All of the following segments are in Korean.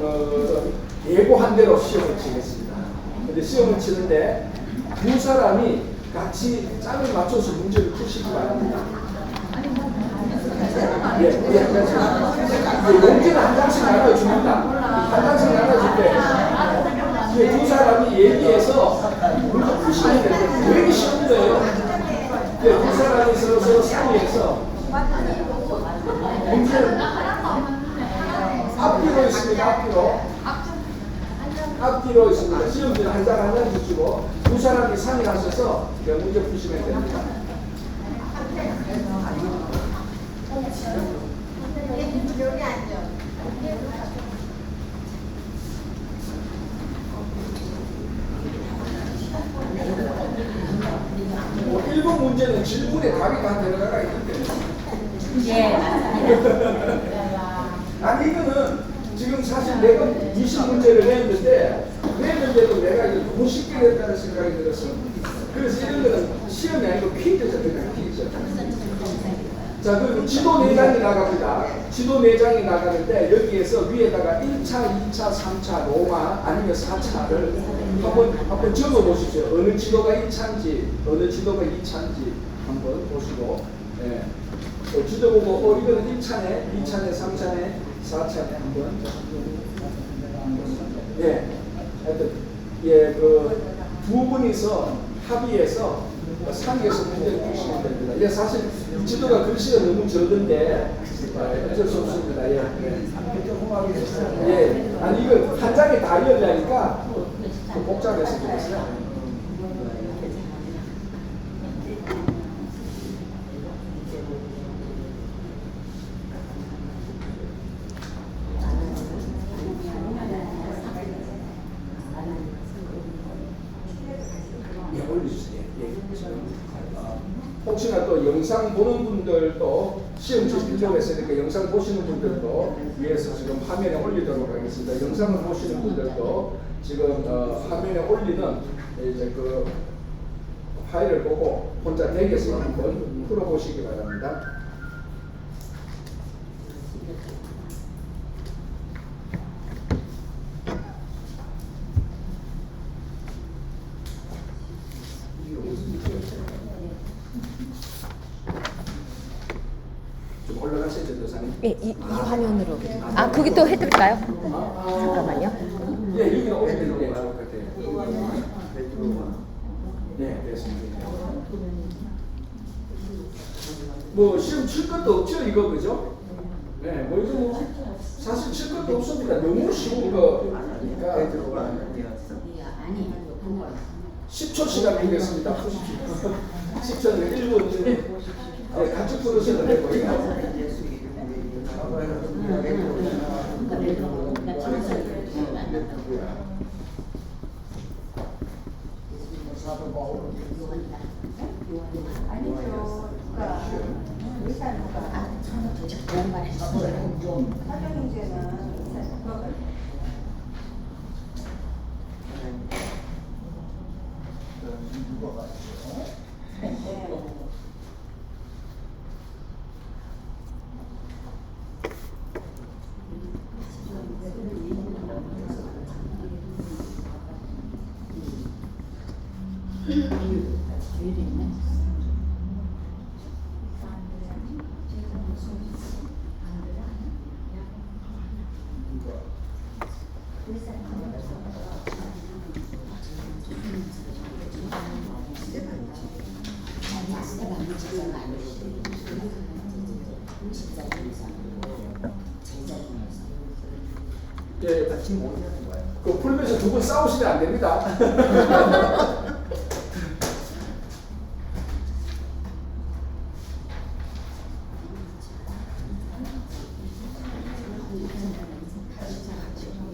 오늘은 예고한 대로 시험을 치겠습니다. 근데 시험을 치는데 두 사람이 같이 짝을 맞춰서 문제를 푸시기 바랍니다. 예, 용지는 한 장씩 나눠줍니다. 한 장씩 나눠줄 때 두 사람이 얘기해서 문제 푸시면 되는데 되게 쉬운 거예요. 두 사람이 서로 사이에서 문제를 앞뒤로 있습니다. 앞뒤로 있습니다. 시험지 한 장 한 장 주시고 두 사람이 상의하셔서 문제 푸시면 됩니다. 뭐 1번 문제는 질문에 답이 다 들어가가 있는데. 예, 맞습니다. 아니 이거는 지금 사실 내가 20문제를 냈는데도 내가 이거 너무 쉽게 냈다는 생각이 들었어. 그래서 이런 거는 시험이 아니고 퀴즈죠. 그냥 퀴즈. 자, 그리고 지도 4장이 나갑니다. 지도 4장이 나가는데 여기에서 위에다가 1차, 2차, 3차, 로마 아니면 4차를 한번 적어 보십시오. 어느 지도가 1차인지 어느 지도가 2차인지 한번 보시고 예. 지도 보고 이거는 1차네, 2차네, 3차네, 4차네 한번 예. 하여튼 예, 두 분이서 합의해서 상에서 문제를 푸시면 됩니다. 예, 사실 이 지도가 글씨가 너무 적은데 어쩔 수 없습니다. 예. 예. 아니 이거 한 장에 다 열려니까 복잡해서 그랬어요. 예, 올려주세요. 혹시나 또 영상 보는 분들도 시험 준비하고 있으니까 영상 보시는 분들도 위에서 지금 화면에 올리도록 하겠습니다. 영상을 보시는 분들도 지금 화면에 올리는 이제 그 파일을 보고 혼자 댁에서 한번 풀어보시기 바랍니다. 좀 올라가시죠, 도사님. 예, 이 화면으로. 아, 그게 또 해드릴까요? 잠깐만요. 예, 여기는 올리는 게 나올 것 같아요. 네, 됐습니다. 뭐 시험 칠 것도 없죠, 이거 그죠? 네, 뭐 이거 뭐 사실 칠 것도 없습니다. 너무 쉬운 거니까 10초 시간 드리겠습니다. 10초는 1분. 네, 같이 풀으셔도 되고요. 예, 그 풀면서 두 분 싸우시면 안 됩니다.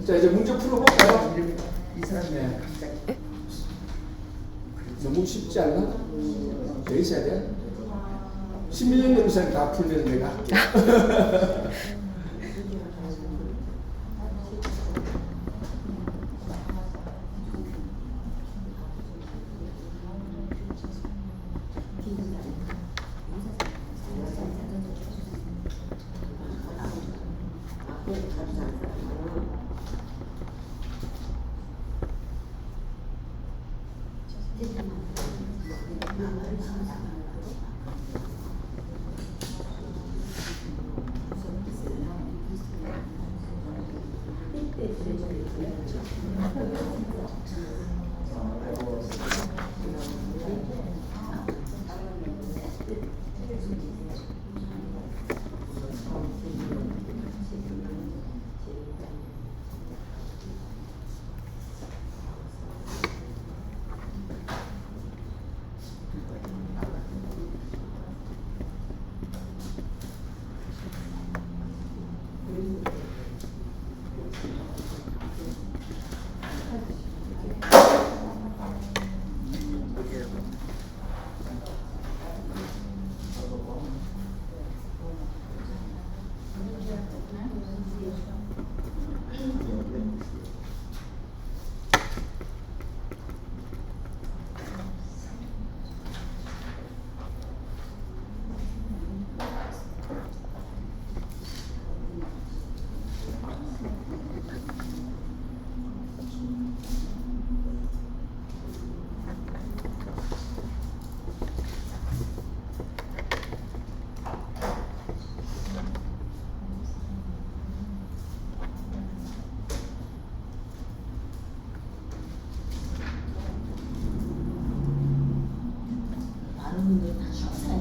자, 이제 문제 풀어볼까요? 네. 너무 쉽지 않나? 왜 있어야 돼? 11년 영상 다 풀면 내가 할게.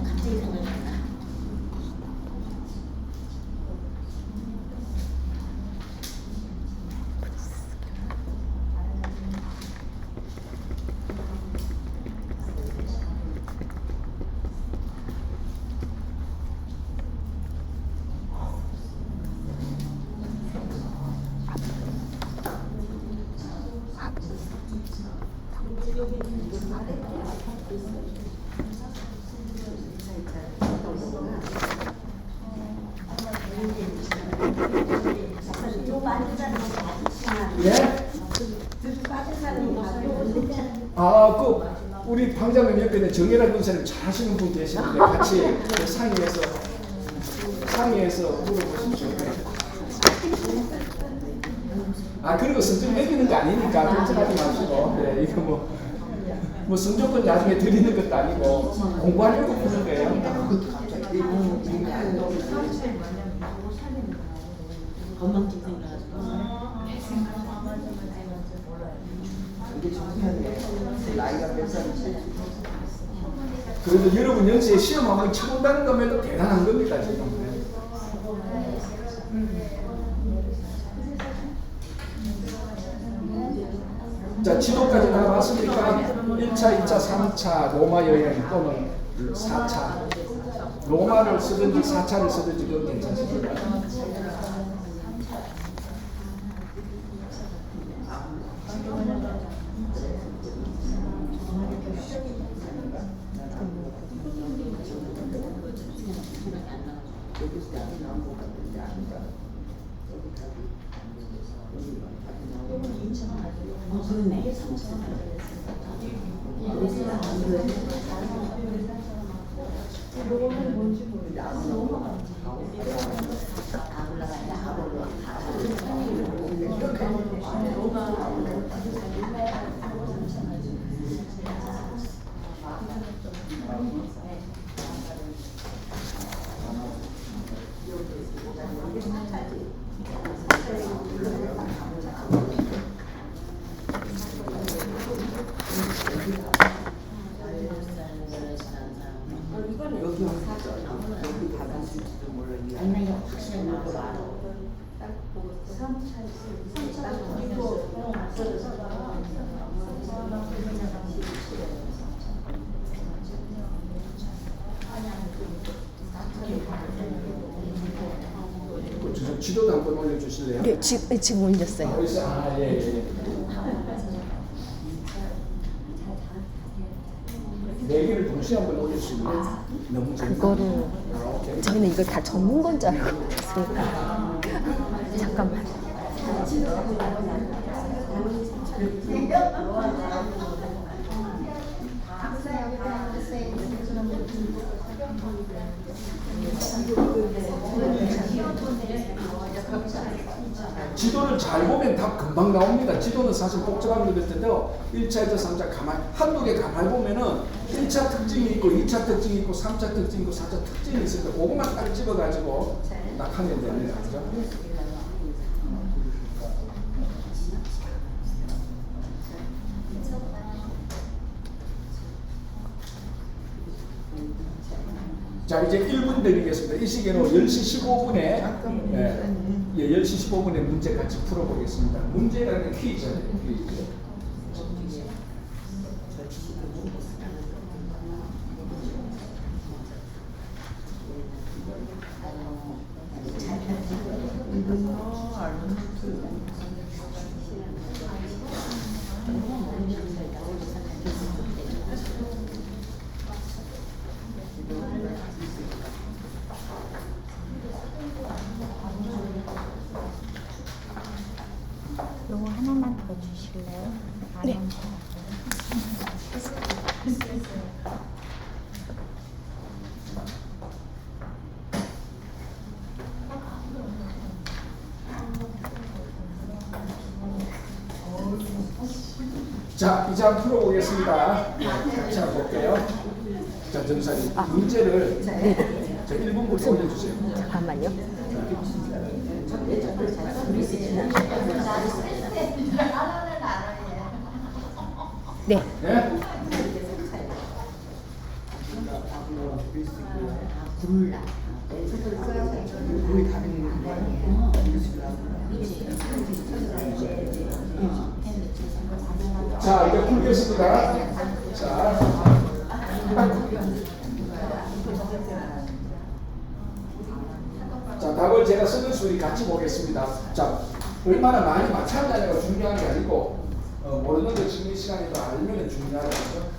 갑자기 생각나. 예? 아, 우리 방장님 옆에 정혜라 군사님 잘 하시는 분 계시는데 같이 상의해서 물어보십시오. 아, 그리고 성적 매기는 거 아니니까 걱정하지 마시고. 네, 이거 뭐 성적은 나중에 드리는 것도 아니고 공부하려고 부른 거예요. 건망증 생겨가지고. 나이가 몇 살이지? 그래도 여러분 연세에 시험 한번 쳐본다는 거면 대단한 겁니다, 지금. 자, 지도까지 나와봤으니까 1차, 2차, 3차 로마 여행 또는 4차 로마를 쓰든지 4차를 쓰든지 그건 괜찮습니다. 그러네. 지도도 한번 올려주실래요? 네, 지금 올렸어요. 아, 예. 네 개를 동시에 한번 올릴 수 있는 너무 좋다. 그거를 오케이. 저희는 이걸 다 적는 건 줄 알고 있으니까 잠깐만. 지도를 잘 보면 답 금방 나옵니다. 지도는 사실 복잡한 것일 텐데요. 1차, 2차, 3차 한두 개 가만히 보면은 1차 특징이 있고 2차 특징이 있고 3차 특징이 있고 4차 특징이 있을 때 그것만 딱 집어가지고 딱 하면 됩니다. 그죠? 자, 이제 1분 드리겠습니다. 이 시계로 10시 15분에, 예, 10시 15분에 문제 같이 풀어보겠습니다. 문제라는 퀴즈예요, 퀴즈. 요거 하나만 더 주실래요? 네. 자, 이제 한번 풀어보겠습니다. 네, 같이 한번 볼게요. 자, 전사님, 문제를 자, 1분부터 올려주세요. 잠깐만요. 네. 네? 자, 이제 풀겠습니다. 자, 자, 답을 제가 쓰는 수리 같이 보겠습니다. 자, 얼마나 많이 맞췄냐가 중요한 게 아니고 모르는 거 지금 이 시간에 더 알면 중요하죠.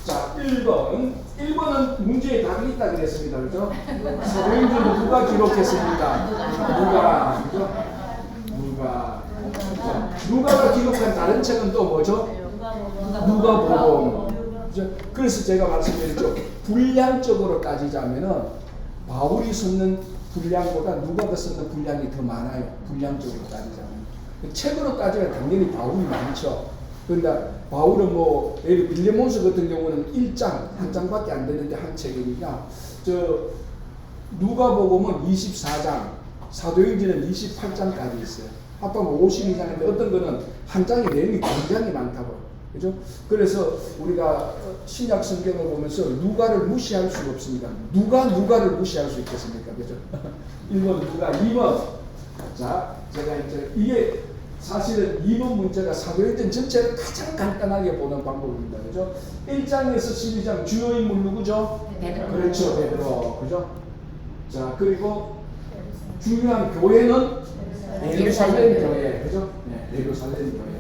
자, 1번은 문제에 답이 있다 그랬습니다. 그죠? 사도행전을 누가 기록했습니까? 누가, 그죠? 누가가 기록한 다른 책은 또 뭐죠? 누가복음. 그래서 제가 말씀드렸죠. 분량적으로 따지자면은 바울이 쓰는 분량보다 누가가 쓰는 분량이 더 많아요. 분량적으로 따지자면. 책으로 따지면 당연히 바울이 많죠. 그러니까 바울은 뭐 예를 빌레몬스 같은 경우는 1장 한 장밖에 안 되는데 한 책이니까 저 누가복음은 24장, 사도행전은 28장까지 있어요. 합하면 52장인데 어떤 거는 한 장의 내용이 굉장히 많다고. 그죠? 그래서 우리가 신약 성경을 보면서 누가를 무시할 수가 없습니다. 누가를 무시할 수 있겠습니까? 그죠? 1번 누가, 2번. 자, 제가 이제 이게 사실은 2번 문제가 사도행전 전체를 가장 간단하게 보는 방법입니다. 그죠? 1장에서 12장 주요 인물 누구죠? 베드로. 그렇죠. 베드로. 그죠? 자, 그리고 중요한 교회는 예루살렘 교회. 그죠? 네, 예루살렘 교회.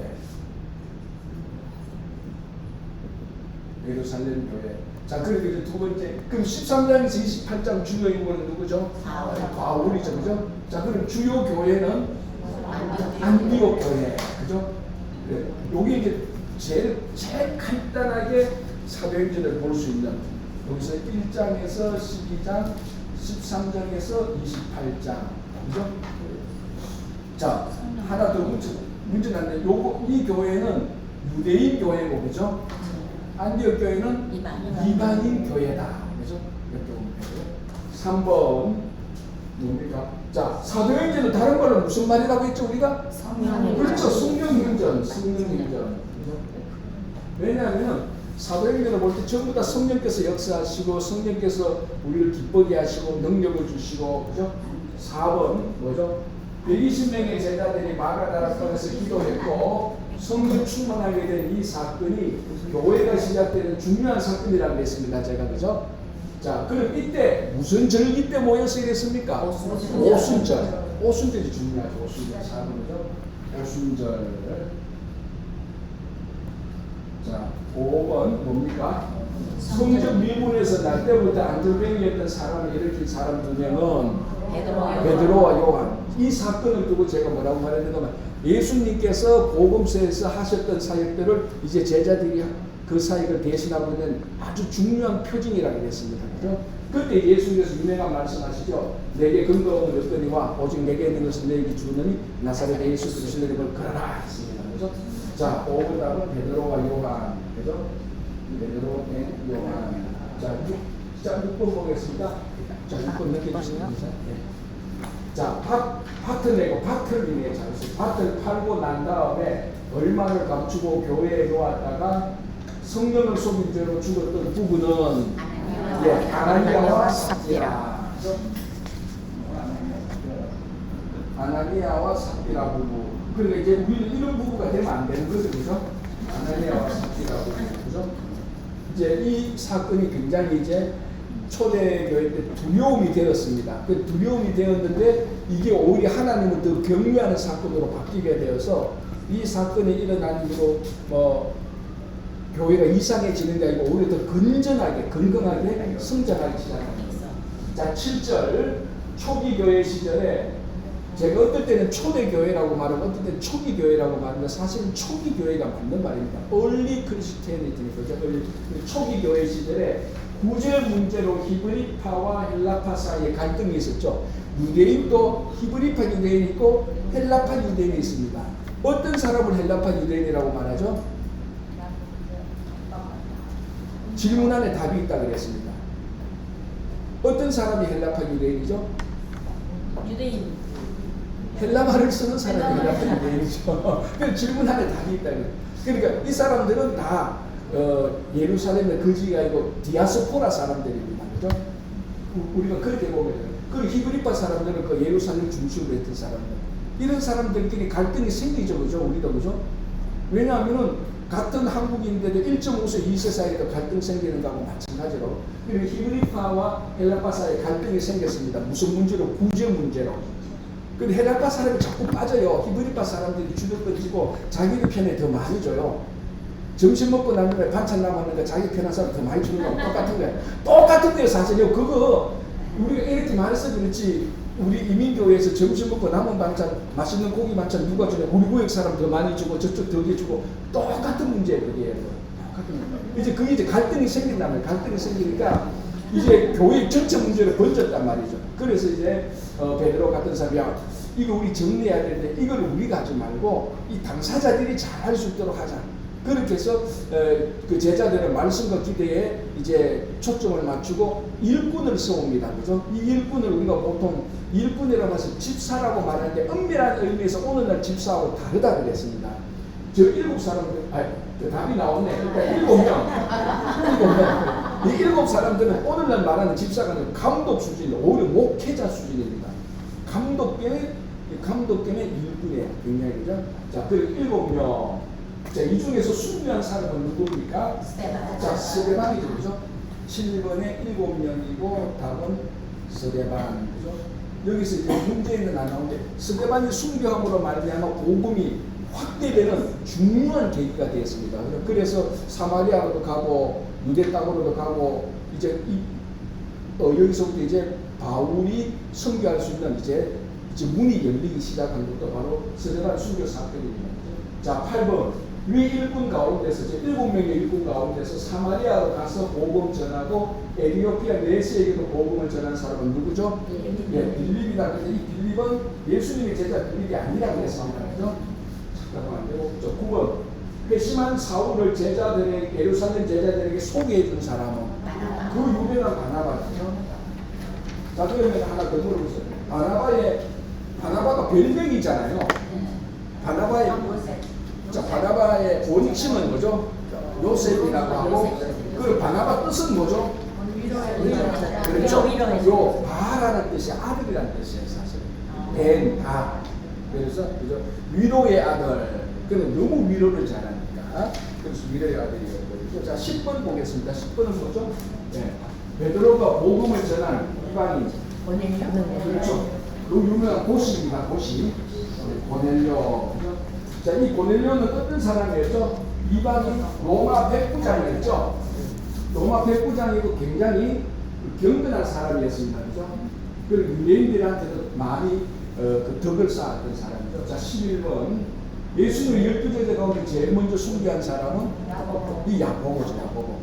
예루살렘 교회. 자, 그리고 이제 두 번째. 그럼 13장에서 28장 주요 인물은 누구죠? 바울이죠. 그죠? 자, 그럼 주요 교회는 안디옥 교회. 그죠? 네. 요게 이제 제일 간단하게 사도행전을 볼 수 있는 여기서 1장에서 12장, 13장에서 28장. 그죠? 자, 하나 더 문제 났네. 이 교회는 유대인 교회고, 그죠? 안디옥 교회는 이방인 교회다. 그죠? 이렇게 보면 되고요. 3번 뭡니까? 자, 사도행전은 다른 말은 무슨 말이라고 했죠, 우리가? 그렇죠. 성령행전. 왜냐하면 사도행전을 볼 때 전부 다 성령께서 역사하시고 성령께서 우리를 기쁘게 하시고 능력을 주시고, 그죠? 4번 뭐죠? 120명의 제자들이 마가다락방에서 기도했고 성령 충만하게 된 이 사건이 교회가 시작되는 중요한 사건이라고 했습니다. 제가, 그죠? 자, 그럼 이때 무슨 절기 때 모여서 이랬습니까? 오순절. 오순절이 중요하죠. 오순절. 4번이죠. 오순절. 자, 5번 뭡니까? 성적 미문에서 날 때부터 안전병이었던 사람을 일으킨 사람 두 명은 베드로와 요한. 이 사건을 두고 제가 뭐라고 말했냐면 예수님께서 복음서에서 하셨던 사역들을 이제 제자들이 그 사역을 대신하고 있는 아주 중요한 표징이라고 했습니다. 그죠? 그때 예수님께서 유명한 말씀하시죠. 내게 근거 없는 없거니와 오직 내게 있는 것을 내게 주느니 나사렛 예수 그리스도의 이름을 걸어라 했습니다. 그죠? 자, 5번 답은 베드로와 요한. 그죠? 베드로 앤 요한. 자, 6번 보겠습니다. 자, 6번 넘겨주시면 됩니다. 자, 밭을 내고 밭을 위해 잡으세요. 밭을 팔고 난 다음에 얼마를 감추고 교회에 놓았다가 성령을 속인 죄로 죽었던 부부는 예, 아나니아와 삽비라. 아나니아와 삽비라 부부. 그러니까 이제 우리는 이런 부부가 되면 안 되는 거죠, 그죠? 아나니아와 삽비라 부부, 그죠? 이제 이 사건이 굉장히 이제 초대교회 때 두려움이 되었습니다. 그 두려움이 되었는데 이게 오히려 하나님을 더 경외하는 사건으로 바뀌게 되어서 이 사건이 일어난 이후로 교회가 이상해지는 게 아니고 오히려 더 건전하게 건강하게 성장하기 시작합니다. 자, 7절 초기 교회 시절에 제가 어떨 때는 초대교회라고 말하고 어떨 때는 초기 교회라고 말하는데 사실은 초기 교회가 맞는 말입니다. Early Christianity니까 초기 교회 시절에 구제 문제로 히브리파와 헬라파 사이에 갈등이 있었죠. 유대인도 히브리파 유대인이 있고 헬라파 유대인이 있습니다. 어떤 사람을 헬라파 유대인이라고 말하죠? 질문 안에 답이 있다 그랬습니다. 어떤 사람이 헬라파 유대인이죠? 유대인. 헬라말을 쓰는 사람이 헬라파 유대인이죠. 그 질문 안에 답이 있다 그래요. 그러니까 이 사람들은 다 예루살렘의 거지가 아니고 디아스포라 사람들입니다. 그죠? 우리가 그렇게 보면 그 히브리파 사람들은 그 예루살렘 중심으로 했던 사람들. 이런 사람들끼리 갈등이 생기죠. 그죠? 우리도 그죠? 왜냐하면은 같은 한국인데도 1.5세, 2세 사이에도 갈등 생기는 거하고 마찬가지로 그리고 히브리파와 헬라파 사이에 갈등이 생겼습니다. 무슨 문제로? 구제 문제로. 근데 헬라파 사람이 자꾸 빠져요. 히브리파 사람들이 주눅번지고 자기 편에 더 많이 줘요. 점심 먹고 난 다음에 반찬 남았는데 자기 편한 사람 더 많이 주는 거 똑같은 거예요. 똑같은 거예요 사실요. 그거 우리가 이렇게 말해서 그렇지 우리 이민교회에서 점심 먹고 남은 반찬 맛있는 고기 반찬 누가 주냐 우리 구역 사람 더 많이 주고 저쪽 더 주고 똑같은 문제예요. 그게 똑같은 문제. 이제 그게 이제 갈등이 생긴다면 갈등이 생기니까 이제 교회 전체 문제로 번졌단 말이죠. 그래서 이제 베드로 같은 사람이 이거 우리 정리해야 되는데 이걸 우리가 하지 말고 이 당사자들이 잘 할 수 있도록 하자. 그렇게 해서 그 제자들의 말씀과 기대에 이제 초점을 맞추고 일꾼을 세웁니다. 그죠? 이 일꾼을 우리가 보통 일꾼이라고 해서 집사라고 말하는데 엄밀한 의미에서 오늘날 집사하고 다르다 그랬습니다. 저 7사람들, 답이 나오네. 그러니까 7명. 이 7사람들은 오늘날 말하는 집사가 아니라 감독 수준, 오히려 목회자 수준입니다. 감독 겸의 일꾼이에요. 굉장히 그죠? 자, 그리고 7명. 자, 이 중에서 순교한 사람은 누굽니까? 자, 스데반이죠. 그죠? 7번에 7명이고 답은 스데반. 그죠? 여기서 이제 문제는 안 나오는데 스데반이 순교함으로 말미암아 복음이 확대되는 중요한 계기가 되었습니다. 그래서 사마리아로도 가고 유대 땅으로도 가고 이제 여기서부터 이제 바울이 선교할 수 있는 이제 문이 열리기 시작한 것도 바로 스데반 순교 사건입니다. 자, 8번. 위 일꾼 가운데서 7명의 일꾼 가운데서 사마리아로 가서 복음 전하고 에티오피아 네스에게도 복음을 전한 사람은 누구죠? 예, 빌립이다. 근데 이 빌립은 예수님의 제자 빌립이 아니라고 했습니다. 그죠? 잠깐만 안 되고 9번. 회심한 사울을 제자들에게 예루살렘 제자들에게 소개해 준 사람은 그 유명한 바나바죠. 자, 그러면 하나 더 물어보세요. 바나바가 별명이잖아요. 바나바의 본익심은 뭐죠? 요셉이라고 하고 그 바나바 뜻은 뭐죠? 그렇죠. 요 바라는 뜻이 아들이라는 뜻이에요. 사실 벤, 바. 그래서 그죠? 위로의 아들. 그는 너무 위로를 잘하니까 그래서 위로의 아들이었거든요. 자, 10번 보겠습니다. 10번은 뭐죠? 네. 베드로가 복음을 전한 이방인. 그렇죠. 그 유명한 고시입니다. 고시. 고넬료. 자, 이 고넬료는 어떤 사람이었죠? 이방인 로마 백부장이었죠. 로마 백부장이고 굉장히 경건한 사람이었습니다. 그죠? 그리고 유대인들한테도 많이 그 덕을 쌓았던 사람이죠. 자, 11번. 예수님을 12제자 가운데 제일 먼저 순교한 사람은 이 야고보죠. 야고보.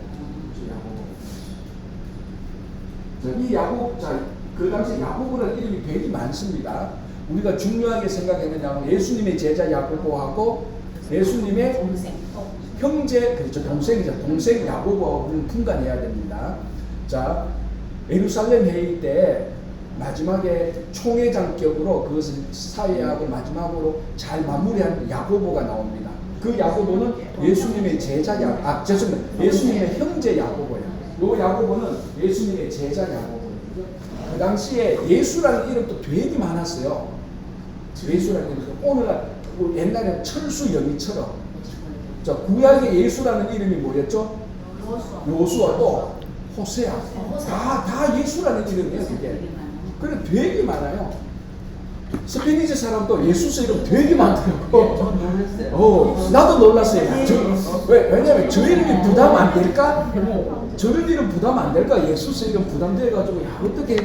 자, 이 야고보, 그 당시 야고보라는 이름이 되게 많습니다. 우리가 중요하게 생각했느냐면 예수님의 제자 야고보하고 예수님의 형제, 그렇죠, 동생이죠. 동생 야고보하고 우리는 분간해야 됩니다. 자, 예루살렘 회의 때 마지막에 총회장격으로 그것을 사회하고 마지막으로 잘 마무리한 야고보가 나옵니다. 그 야고보는 예수님의 제자 죄송합니다. 예수님의 형제 야고보예요. 요 야고보는 예수님의 제자 야고보거든요. 그 당시에 예수라는 이름도 되게 많았어요. 예수라는 이름. 오늘날 옛날에 철수 영희처럼. 자, 구약의 예수라는 이름이 뭐였죠? 요수아 또 호세아. 다 예수라는 이름이에요, 그게. 그래 되게 많아요. 스페니시 사람도 예수스 이름 되게 많더라고요. 나도 놀랐어요. 왜냐면 저 이름이 부담 안 될까? 저런 이름 부담 안 될까? 예수스 이름 부담돼가지고 야 어떻게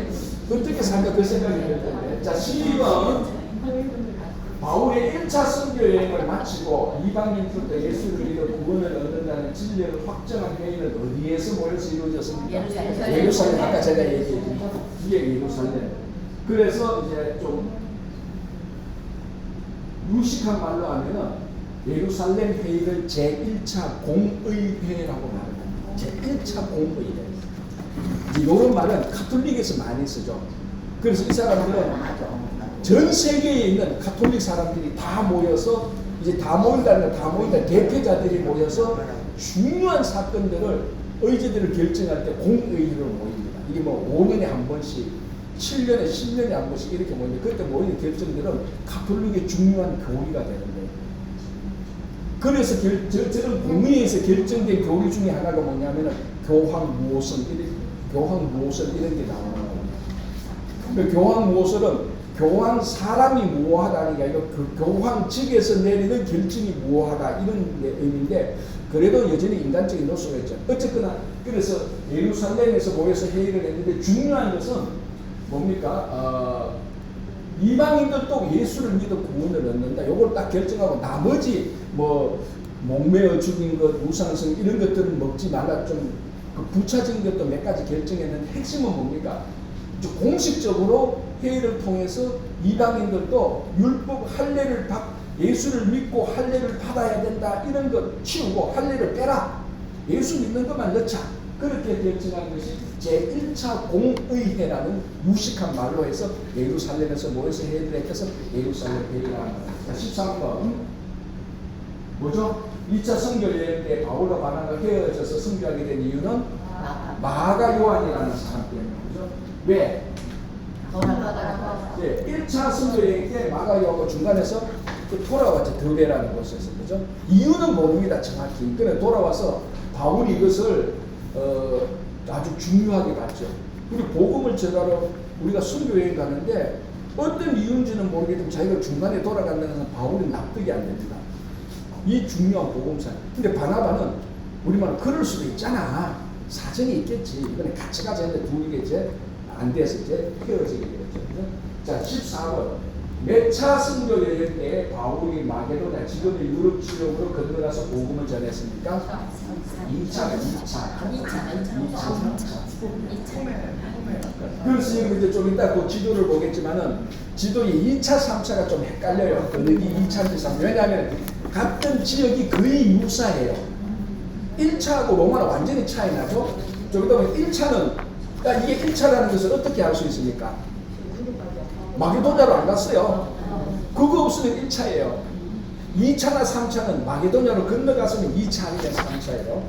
살까 그 생각이 들었는데. 자, 12번 바울의 1차 선교 여행을 마치고 이방인들도 예수를 믿어 구원을 얻는다는 진리를 확정한 회의는 어디에서 모여서 이루어졌습니까? 예루살렘. 아까 제가 얘기했죠. 이게 예루살렘. 그래서 이제 좀 유식한 말로 하면은 예루살렘 회의를 제1차 공의회라고 말합니다. 제1차 공의회. 이런 말은 카톨릭에서 많이 쓰죠. 그래서 이 사람들은 전 세계에 있는 카톨릭 사람들이 다 모여서 이제 다 모인다는 다 모인다 대표자들이 모여서 중요한 사건들을 의제들을 결정할 때 공의회로 모입니다. 이게 뭐 5년에 한 번씩 7년에 10년에 한 번씩 이렇게 모이는데 그때 모이는 결정들은 카톨릭의 중요한 교리가 되는 거예요. 그래서 저런 공의회에서 결정된 교리 중에 하나가 뭐냐면은 교황무호설 이런 게 나오는 거예요. 그 교황무호설은 교황 사람이 무호하다는 게 아니라 그 교황 측에서 내리는 결정이 무호하다 이런 의미인데 그래도 여전히 인간적인 요소가 있죠. 어쨌거나 그래서 예루살렘에서 모여서 회의를 했는데 중요한 것은 뭡니까? 이방인들도 예수를 믿어 구원을 얻는다. 요걸 딱 결정하고 나머지 뭐 목매어 죽인 것, 우상성 이런 것들은 먹지 말라 좀 그 부차적인 것도 몇 가지 결정했는데 핵심은 뭡니까? 공식적으로 회의를 통해서 이방인들도 율법 할례를 예수를 믿고 할례를 받아야 된다 이런 것 치우고 할례를 빼라. 예수 믿는 것만 넣자. 그렇게 결정한 것이 제1차 공의회라는 무식한 말로 해서 예루살렘에서 모여서 회의를 해서 예루살렘 회의라는 겁니다. 13번 뭐죠? 2차 선교 여행 때 바울과 바나바가 헤어져서 선교하게 된 이유는 마가 요한이라는 사람 때문이죠. 왜? 1차 선교 여행 때 마가 요한과 중간에서 돌아왔죠. 더베라는 곳에서. 그죠? 이유는 모릅니다. 정확히. 그래 돌아와서 바울이 이것을 아주 중요하게 봤죠. 그리고 복음을 전하러 우리가 선교여행 가는데 어떤 이유인지는 모르겠지만 자기가 중간에 돌아간다는 것은 바울이 납득이 안 됩니다. 이 중요한 복음사. 근데 바나바는 우리말로 그럴 수도 있잖아. 사정이 있겠지. 이번에 같이 가자 했는데 둘이 이제 안 돼서 이제 헤어지게 되었죠. 자, 14번. 몇 차 선교여행 때 바울이 마게도냐 지금의 유럽 지역으로 건너가서 복음을 전했습니까? 2차. 그래서 지금 이제 좀 이따 그 지도를 보겠지만은 지도의 2차, 3차가 좀 헷갈려요. 어느 게 2차인지 3차. 왜냐하면 같은 지역이 거의 유사해요. 1차하고 로마는 완전히 차이 나죠? 좀 이따 보면 1차는 그러니까 이게 1차라는 것을 어떻게 알 수 있습니까? 마게도냐로 안 갔어요. 그거 없으면 1차예요. 2차나 3차는 마게도냐로 건너갔으면 2차 아니면 3차예요.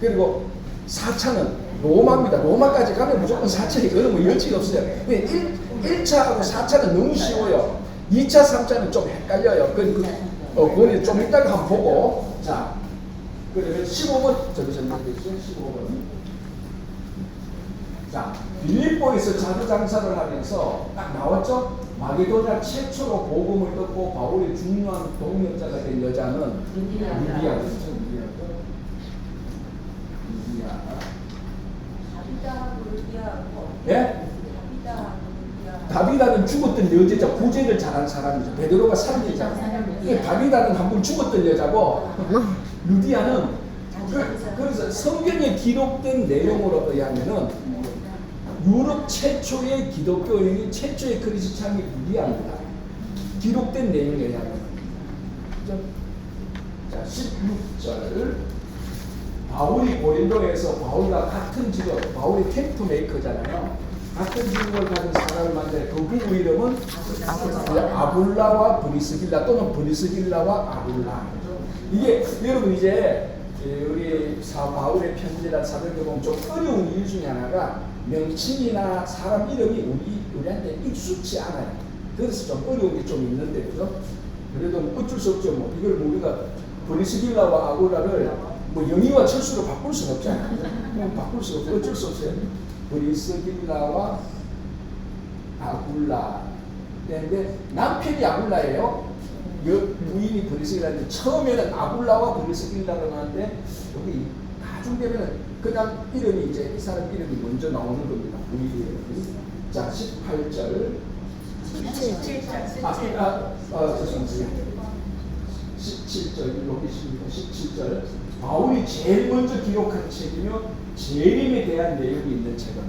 그리고 4차는 로마입니다. 로마까지 가면 무조건 4차예요. 그건 뭐 여지가 없어요. 1차하고 4차는 너무 쉬워요. 2차, 3차는 좀 헷갈려요. 그건 좀 이따가 한번 보고. 자, 그러면 15번, 저기 전달되죠? 15번. 자, 빌립보에서 자두장사를 하면서 딱 나왔죠? 마게도냐 최초로 복음을 듣고 바울의 중요한 동역자가 된 여자는 루디아였죠. 예? 다비다는 죽었던 여자자, 구제를 잘한 사람이죠. 베드로가 살리잖아요. 다비다는 한 번 죽었던 여자고 루디아는 그래서 성경에 기록된 내용으로 의하면은 유럽 최초의 기독교인이 최초의 크리스찬이 루디아입니다. 기록된 내용에 의하면. 자, 16절. 바울이 고린도에서 바울과 같은 직업, 바울이 템프 메이커잖아요. 같은 직업을 가진 사람을 만나요. 그분 이름은 아불라와 브리스길라 또는 브리스길라와 아불라. 이게 여러분 이제 우리 바울의 편지란 사도행전 보면 좀 어려운 이유 중에 하나가 명칭이나 사람 이름이 우리한테 익숙치 않아요. 그래서 좀 어려운 게 좀 있는데, 그죠? 그래도 어쩔 수 없죠. 뭐 이걸 우리가 브리스길라와 아굴라를 뭐 영희와 철수로 바꿀 수는 없잖아요. 바꿀 수 없어요. 어쩔 수 없어요. 브리스길라와 아굴라. 근데 남편이 아굴라예요. 부인이 브리스길라인데 처음에는 아굴라와 브리스길라로 나왔는데 여기 나중 되면은 그냥 이름이 이제 이 사람 이름이 먼저 나오는 겁니다. 부인이. 자, 18절. 17절. 죄송합니다. 17절 여기 있습니다. 17절. 바울이 제일 먼저 기록한 책이며 재림에 대한 내용이 있는 책은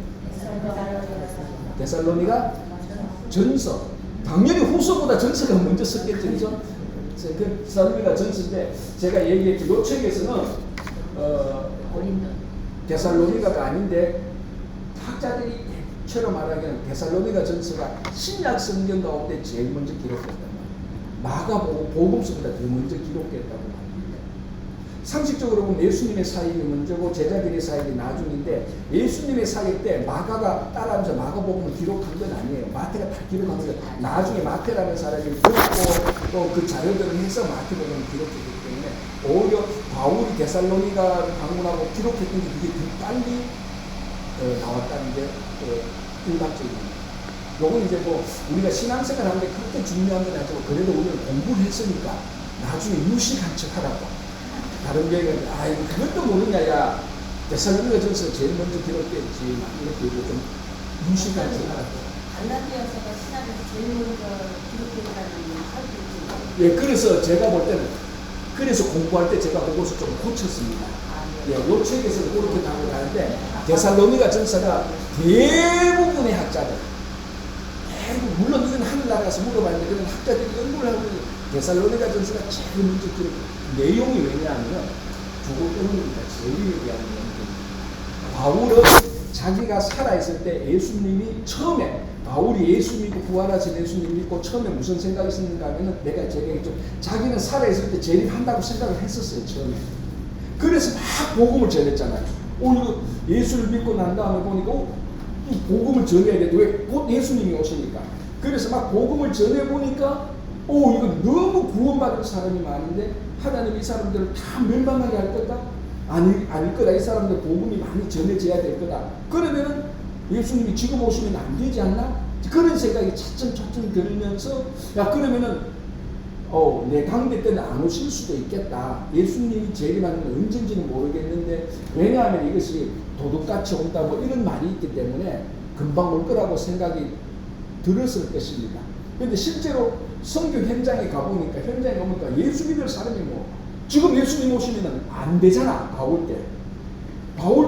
데살로니가 전서. 당연히 후서보다 전서가 먼저 썼겠죠, 그죠? 그 데살로니가 전서인데 제가 얘기했죠. 이 책에서는 데살로니가가 아닌데 학자들이 처럼 말하기에는 데살로니가 전서가 신약 성경 가운데 제일 먼저 기록됐단 말이에요. 마가복음서보다 더 먼저 기록됐다고 합니다. 상식적으로 보면 예수님의 사역이 먼저고 제자들의 사역이 나중인데 예수님의 사역 때 마가가 따라하면서 마가복음을 기록한 건 아니에요. 마태가 다 기록한 거예요. 나중에 마태라는 사람이 듣고 또 그 자료들을 해서 마태복음을 기록했기 때문에 오히려 바울이 데살로니가 방문하고 기록했던 게 그게 더 빨리 나왔다는 게 일반적입니다. 요건 이제 뭐 우리가 신앙생활 하는데 그렇게 중요한 건 아니고 그래도 우리는 공부를 했으니까 나중에 무식한 척 하라고. 다른 교회는 그것도 모르냐, 야 데살로니가 전서 제일 먼저 기록됐지 이렇게 좀 무식한 척 하라고. 갈라디아서가 신학에서 제일 먼저 기록됐다는 사실이 예, 그래서 제가 볼 때는 그래서 공부할 때 제가 그것을 좀 고쳤습니다. 예, 요 책에서 그렇게 나오고 가는데 데살로니가 전서가 대부분의 학자들, 물론 이건 하늘나라에서 물어봤는데 그런 학자들이 연구를 하고 데살로니가 전서가 제일 먼저 기록. 내용이 왜냐하면 그거 때문입니다. 재림에 대한 내용입니다. 바울은 자기가 살아있을 때 예수님이 처음에 바울이 예수 믿고 부활하신 예수님 믿고 처음에 무슨 생각이 있었는가 하면은 내가 제가 했죠. 자기는 살아있을 때 재림한다고 생각을 했었어요. 처음에. 그래서 막 복음을 전했잖아요. 이거 예수를 믿고 난 다음에 보니까 이 복음을 전해야 돼. 왜? 곧 예수님이 오시니까. 그래서 막 복음을 전해보니까 이거 너무 구원받을 사람이 많은데 하나님이 이 사람들을 다 멸망하게 할 거다? 아닐 거다. 이 사람들 복음이 많이 전해져야 될 거다. 그러면은 예수님이 지금 오시면 안 되지 않나? 그런 생각이 차츰 들면서 야 그러면은 내 당대 때는 안 오실 수도 있겠다. 예수님이 재림하는 건 언젠지는 모르겠는데 왜냐하면 이것이 도둑같이 온다 뭐 이런 말이 있기 때문에 금방 올 거라고 생각이 들었을 것입니다. 그런데 실제로 성교 현장에 가보니까 예수 믿을 사람이 지금 예수님 오시면 안 되잖아. 바울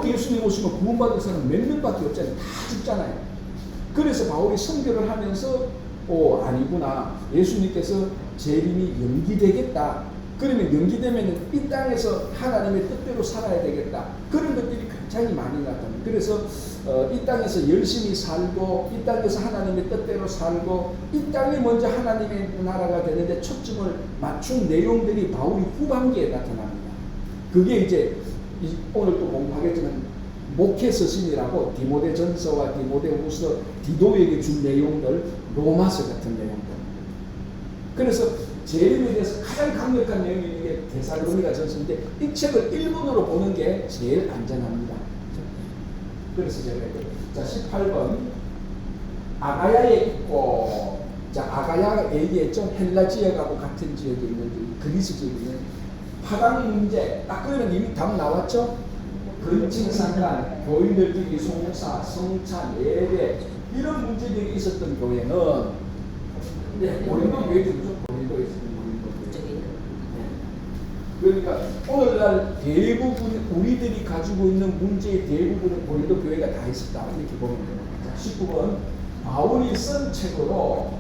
때 예수님 오시면 구원받을 사람 몇 명밖에 없잖아요. 다 죽잖아요. 그래서 바울이 선교를 하면서 아니구나. 예수님께서 재림이 연기되겠다. 그러면 연기되면 이 땅에서 하나님의 뜻대로 살아야 되겠다. 그런 것들이 굉장히 많이 나타납니다. 그래서 이 땅에서 열심히 살고 이 땅에서 하나님의 뜻대로 살고 이 땅이 먼저 하나님의 나라가 되는데 초점을 맞춘 내용들이 바울이 후반기에 나타납니다. 그게 이제 오늘 또 공부하겠지만 목회 서신이라고 디모데전서와 디모데후서 디도에게 준 내용들, 로마서 같은 내용들. 그래서 재림에 대해서 가장 강력한 내용이 있는 게 데살로니가 전서인데 이 책을 일본어로 보는 게 제일 안전합니다. 그래서 제가 18번 아가야에 있고, 아가야가 얘기했죠. 헬라 지역하고 같은 지역에 있는 그리스 지역에 있는 파당 문제. 딱 그러면 이미 답 나왔죠. 근친상간, 교인들끼리 송사, 성찬, 예배 이런 문제들이 있었던 교회는 고린도 교회들이죠. 고린도에 있었던 고린도 교회. 그러니까 오늘날 대부분 우리들이 가지고 있는 문제의 대부분은 고린도 교회가 다 있었다 이렇게 보면 됩니다. 19번 바울이 쓴 책으로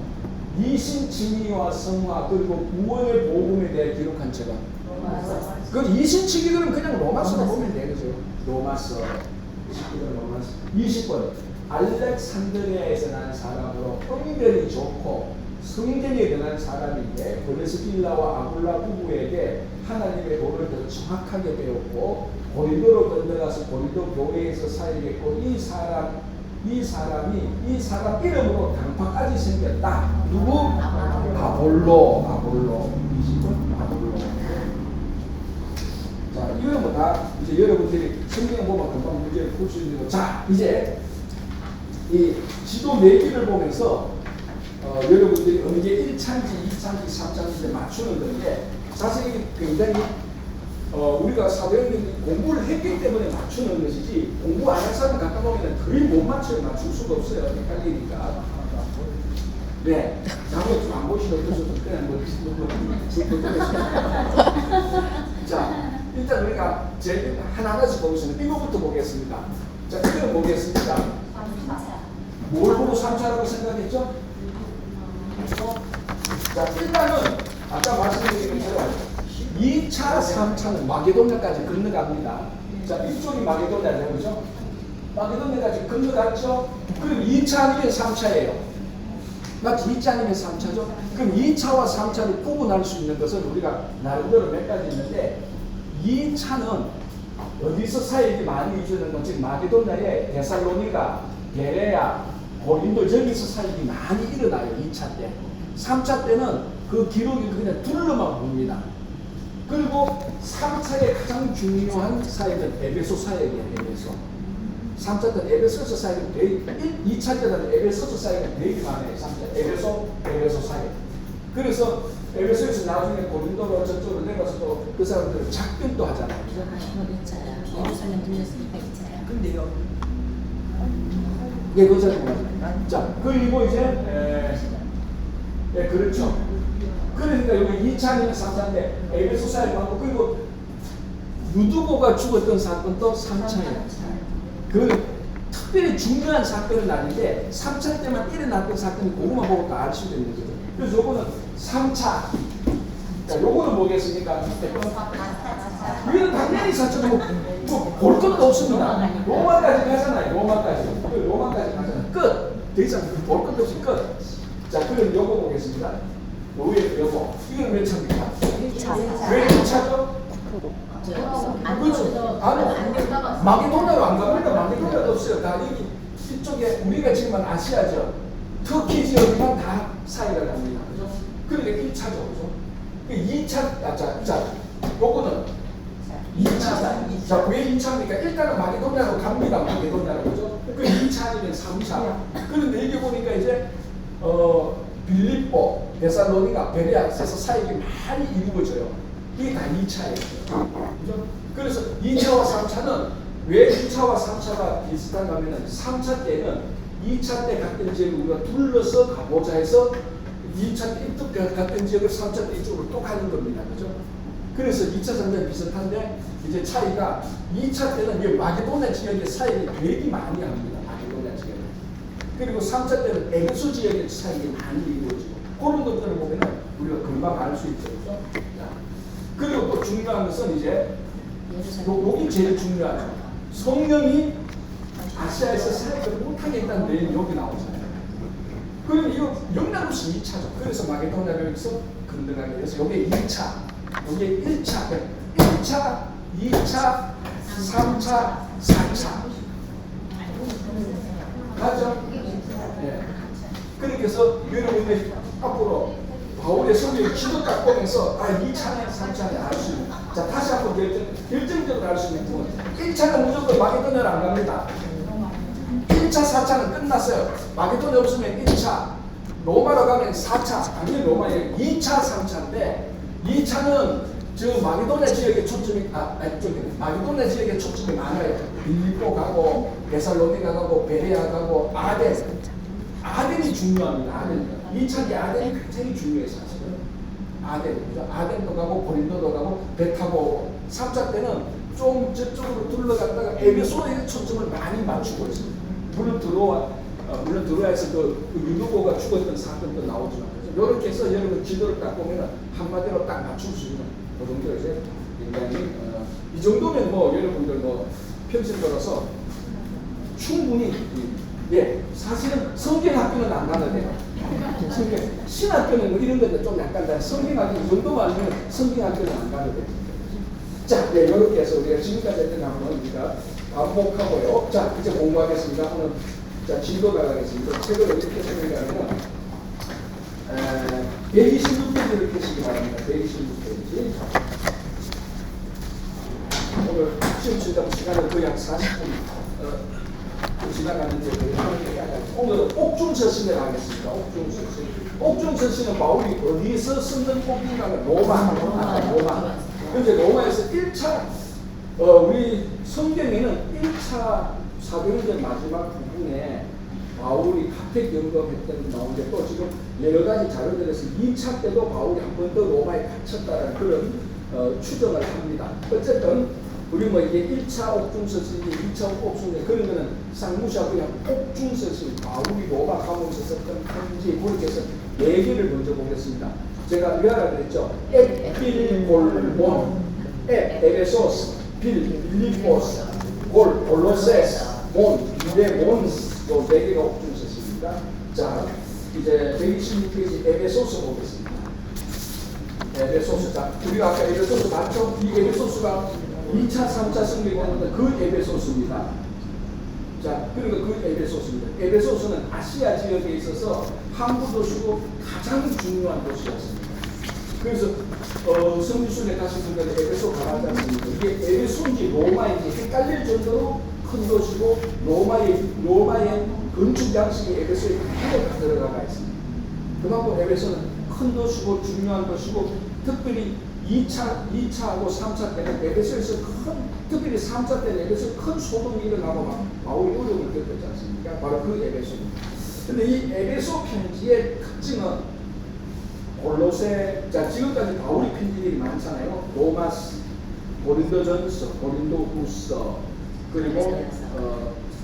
이신칭의와 성화 그리고 구원의 복음에 대해 기록한 책은 그 이신칭의들은 그냥 로마서로 보면 되죠. 로마서 20번 알렉산드리아에서 난 사람으로 은별이 좋고 성전에 들어간 사람인데 브레스길라와 아굴라 부부에게 하나님의 도를 더 정확하게 배웠고 고린도로 건너가서 고린도 교회에서 살겠고 이 사람이 이 사람 이름으로 당파까지 생겼다. 누구? 아볼로. 자, 이거는 뭐 다 이제 여러분들이 성경 보면 금방 문제를 풀 수 있는 거. 자, 이제 이 지도 내기를 보면서 여러분들이 어느 게 1차인지 2차인지 3차인지 맞추는 건데 사실 굉장히 우리가 사도행전 공부를 했기 때문에 맞추는 것이지 공부 안 한 사람 갖다 보면 거의 못 맞출 수가 없어요. 헷갈리니까. 네. 다음에 좀 안 보시면 어떠셔서 그냥 자, 일단 우리가 제일 하나하나씩 보겠습니다. 이거부터 보겠습니다. 자, 이거는 보겠습니다. 뭘 보고 3차라고 생각했죠? 자, 일단은 아까 말씀드린 것처럼 2차, 3차는 마게도냐까지 건너갑니다. 자, 이쪽이 마게도냐죠, 그죠? 마게도냐까지 건너갔죠? 그럼 2차 아니면 3차예요. 맞지? 2차 아니면 3차죠? 그럼 2차와 3차를 구분할 수 있는 것은 우리가 나름대로 몇 가지 있는데 2차는 어디서 사역이 많이 이루어지는 건 지금 마게도냐에 데살로니가, 베레아, 고린도 저기서 사역이 많이 일어나요. 2차 때. 3차 때는 그 기록이 그냥 둘러만 봅니다. 그리고 3차의 가장 중요한 사역은 에베소 사역이에요. 에베소. 3차 때는 에베소서 사역이 되게 2차 때는 에베소서 사역이 되게 많아요. 3차 에베소 사역. 그래서 에베소에서 나중에 고린도로 저쪽으로 내려가서 또 그 사람들은 작변도 하잖아요. 이거 2차야. 예루살렘 들렸으니까 2차야. 근데요. 예, 그렇잖아요. 자, 그리고 이제 네, 그렇죠. 그러니까 여기 2차 아니면 3차인데 에베소 사역하고 그리고 누두고가 죽었던 사건도 3차예요. 그 특별히 중요한 사건은 아닌데 3차 때만 일어났던 사건이 그것만 보고 다 알 수 있는 거죠. 그래서 요거는 3차. 자, 요거는 뭐겠습니까? 이거는 당연히 4차고 볼 것도 없습니다. 로마까지 가잖아요. 로마까지 가잖아요. 끝. 더 이상 볼 것도 없이 끝. 자, 그럼 요거 보겠습니다. 요게 요거. 이건 몇 차입니까? 1차. 왜 1차죠? 그렇죠. 마게도냐로 안 갑니다. 마게도냐도 없어요. 다 여기 이쪽에 우리가 지금 아시아죠. 터키 지역만 다 사이가 갑니다. 그죠? 그러니까 1차죠. 그죠? 2차, 자, 요거는 2차. 자, 왜 2차입니까? 일단은 마게도냐로 갑니다. 마게도냐로. 그죠? 그 2차 아니면 3차. 그런데 여기 보니까 이제, 빌립보, 데살로니가, 베레아에서 사역이 많이 이루어져요. 이게 다 2차예요. 그죠? 그래서 2차와 3차는 왜 2차와 3차가 비슷한가 하면 3차 때는 2차 때 갔던 지역을 우리가 둘러서 가보자 해서 2차 때 이쪽 갔던 지역을 3차 때 이쪽으로 또 가는 겁니다. 그죠? 그래서 2차, 3차 비슷한데 이제 차이가 2차 때는 이 마게도냐 지역에 사역이 되게 많이 합니다. 마게도냐 지역에. 그리고 3차 때는 에베소 지역에 사역이 많이 이루어지고 그런 것들을 보면 우리가 금방 알 수 있죠. 그죠? 그리고 또 중요한 것은 이제 여기 제일 중요하죠. 성령이 아시아에서 사역을 못하겠다는 내용이 여기 나오잖아요. 그럼 이거 영락없이 2차죠. 그래서 마게도냐를 여기서 건너가게 돼서 이게 2차, 이게 1차, 1차, 2차, 3차, 4차. 맞죠? 네. 그래서 여러분들이 앞으로 바울의 성경을 기도 딱 보면서 2차냐 3차냐 알 수 있는. 자, 다시 한번 결정적으로 알 수 있는 부분. 1차는 무조건 마게도냐를 안 갑니다. 1차 4차는 끝났어요. 마게도냐 없으면 1차. 로마로 가면 4차. 당연히 로마에 2차 3차인데 2차는 저 마게도냐 지역에 초점이 마게도냐 지역에 초점이 많아요. 빌립보 가고 데살로니가 가고 베레아 가고 아덴이 중요합니다. 아덴. 2차기 아덴이 굉장히 중요해요. 사실은. 아덴도 가고 고린도도 가고 배 타고 3차 때는 좀 저쪽으로 둘러갔다가 에베소에 초점을 많이 맞추고 있습니다. 물론 드로아에서 그 유두고가 죽었던 사건도 나오지만 이렇게 해서 여러분 기도를 딱 보면 한마디로 딱 맞출 수 있는 그 정도 이제 굉장히 이 정도면 뭐 여러분들 뭐 평생 걸어서 충분히 사실은 성경 학교는 안 가도 돼요. 신학교는 뭐 이런 것도 좀 약간 다 성경학교 이 정도만 하면 성경학교는 안 가도 돼. 자, 네, 이렇게 해서 우리가 지금까지 했던 한번 우리가 반복하고요. 자, 이제 공부하겠습니다. 오늘 자, 진도 나가겠습니다. 책을 어떻게 쓰는가는 126페이지를 펴시기 바랍니다. 126페이지. 오늘 시험 친다고 시간은 거의 한 40분 지나가는데 오늘 옥중서신을 하겠습니다. 옥중서신. 옥중서신은 바울이 어디서 쓰는 옥인가는 로마. 현재 로마에서 1차 우리 성경에는 1차 사도행전 마지막 부분에 바울이 카텍 점검했던 게 나오는데 또 지금 여러 가지 자료들에서 2차 때도 바울이 한 번 더 로마에 갇혔다는 그런 추정을 합니다. 어쨌든 우리 뭐 이게 1차 옥중서신이 2차 옥중서신 그런 거는 쌍무시하고 그냥 옥중서신 바울이 로마 감옥에서 썼던 편지 그렇게 해서 4개를 먼저 보겠습니다. 제가 위하라 그랬죠. 빌골몬 에베소스 빌리포스 골로세스 몬 유대몬스 요 4개가 옥중서신입니다. 자 이제 126페이지 에베소스 보겠습니다. 에베소스. 자 우리가 아까 에베소스 봤죠? 이 에베소스가 2차, 3차 승리했는데 그 에베소스입니다. 자, 그러니까 그 에베소스입니다. 에베소스는 아시아 지역에 있어서 항구 도시고 가장 중요한 도시였습니다. 그래서 성지순에 가신 분들은 에베소 가라지 않습니까? 이게 에베소인지 로마인지 헷갈릴 정도로 큰 도시고 로마의 건축 양식이 에베소에 그대로 들어가 있습니다. 그만큼 에베소는 큰 도시고 중요한 도시고 특별히 2차하고 3차 때는 에베소에서 특별히 3차 때는 에베소에 큰 소동이 일어나고 막 바울이 어려움을 겪었지 않습니까? 바로 그 에베소입니다. 근데 이 에베소 편지의 특징은 골로새, 자 지금까지 바울이 편지들이 많잖아요. 로마스, 고린도전서, 고린도후서, 그리고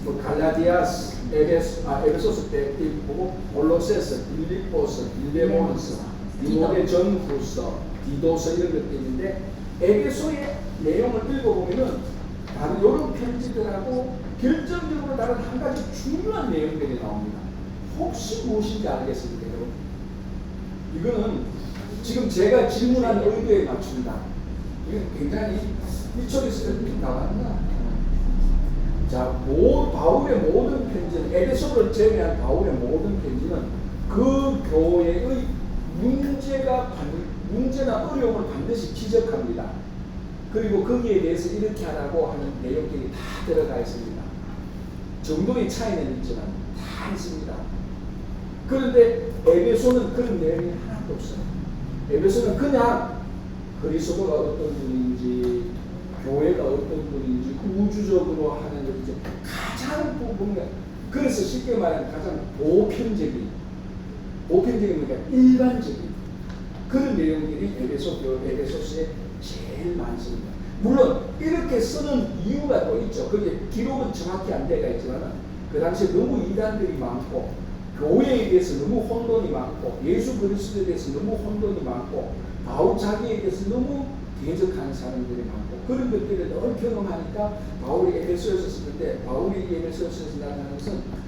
뭐 갈라디아스, 에베소스 때 보고 골로새서, 빌립보서, 빌레몬서, 디모데전후서, 디도서 이런 것도 있는데 에베소의 내용을 읽어보면은 다른 이런 편지들하고 결정적으로 다른 한 가지 중요한 내용들이 나옵니다. 혹시 무엇인지 알겠습니까, 여러분? 이거는 지금 제가 질문한 의도에 맞춥니다. 이건 굉장히 이쪽에서 이렇게 나왔나? 자, 바울의 모든 편지는 에베소를 제외한 바울의 모든 편지는 그 교회의 문제나 어려움을 반드시 지적합니다. 그리고 거기에 대해서 이렇게 하라고 하는 내용들이 다 들어가 있습니다. 정도의 차이는 있지만 다 있습니다. 그런데 에베소는 그런 내용이 하나도 없어요. 에베소는 그냥 그리스도가 어떤 분인지 교회가 어떤 분인지 우주적으로 하는 이제 가장 부분에 그래서 쉽게 말하면 가장 보편적인 그러니까 일반적인 그런 내용들이 에베소서에 제일 많습니다. 물론 이렇게 쓰는 이유가 또 있죠. 그게 기록은 정확히 안 돼가 있지만 그 당시에 너무 이단들이 많고 교회에 대해서 너무 혼돈이 많고 예수 그리스도에 대해서 너무 혼돈이 많고 바울 자기에 대해서 너무 대적하는 사람들이 많고 그런 것들을 늘 경험하니까 바울이 에베소에서 쓸 때 바울이 에베소에서 나타나는 것은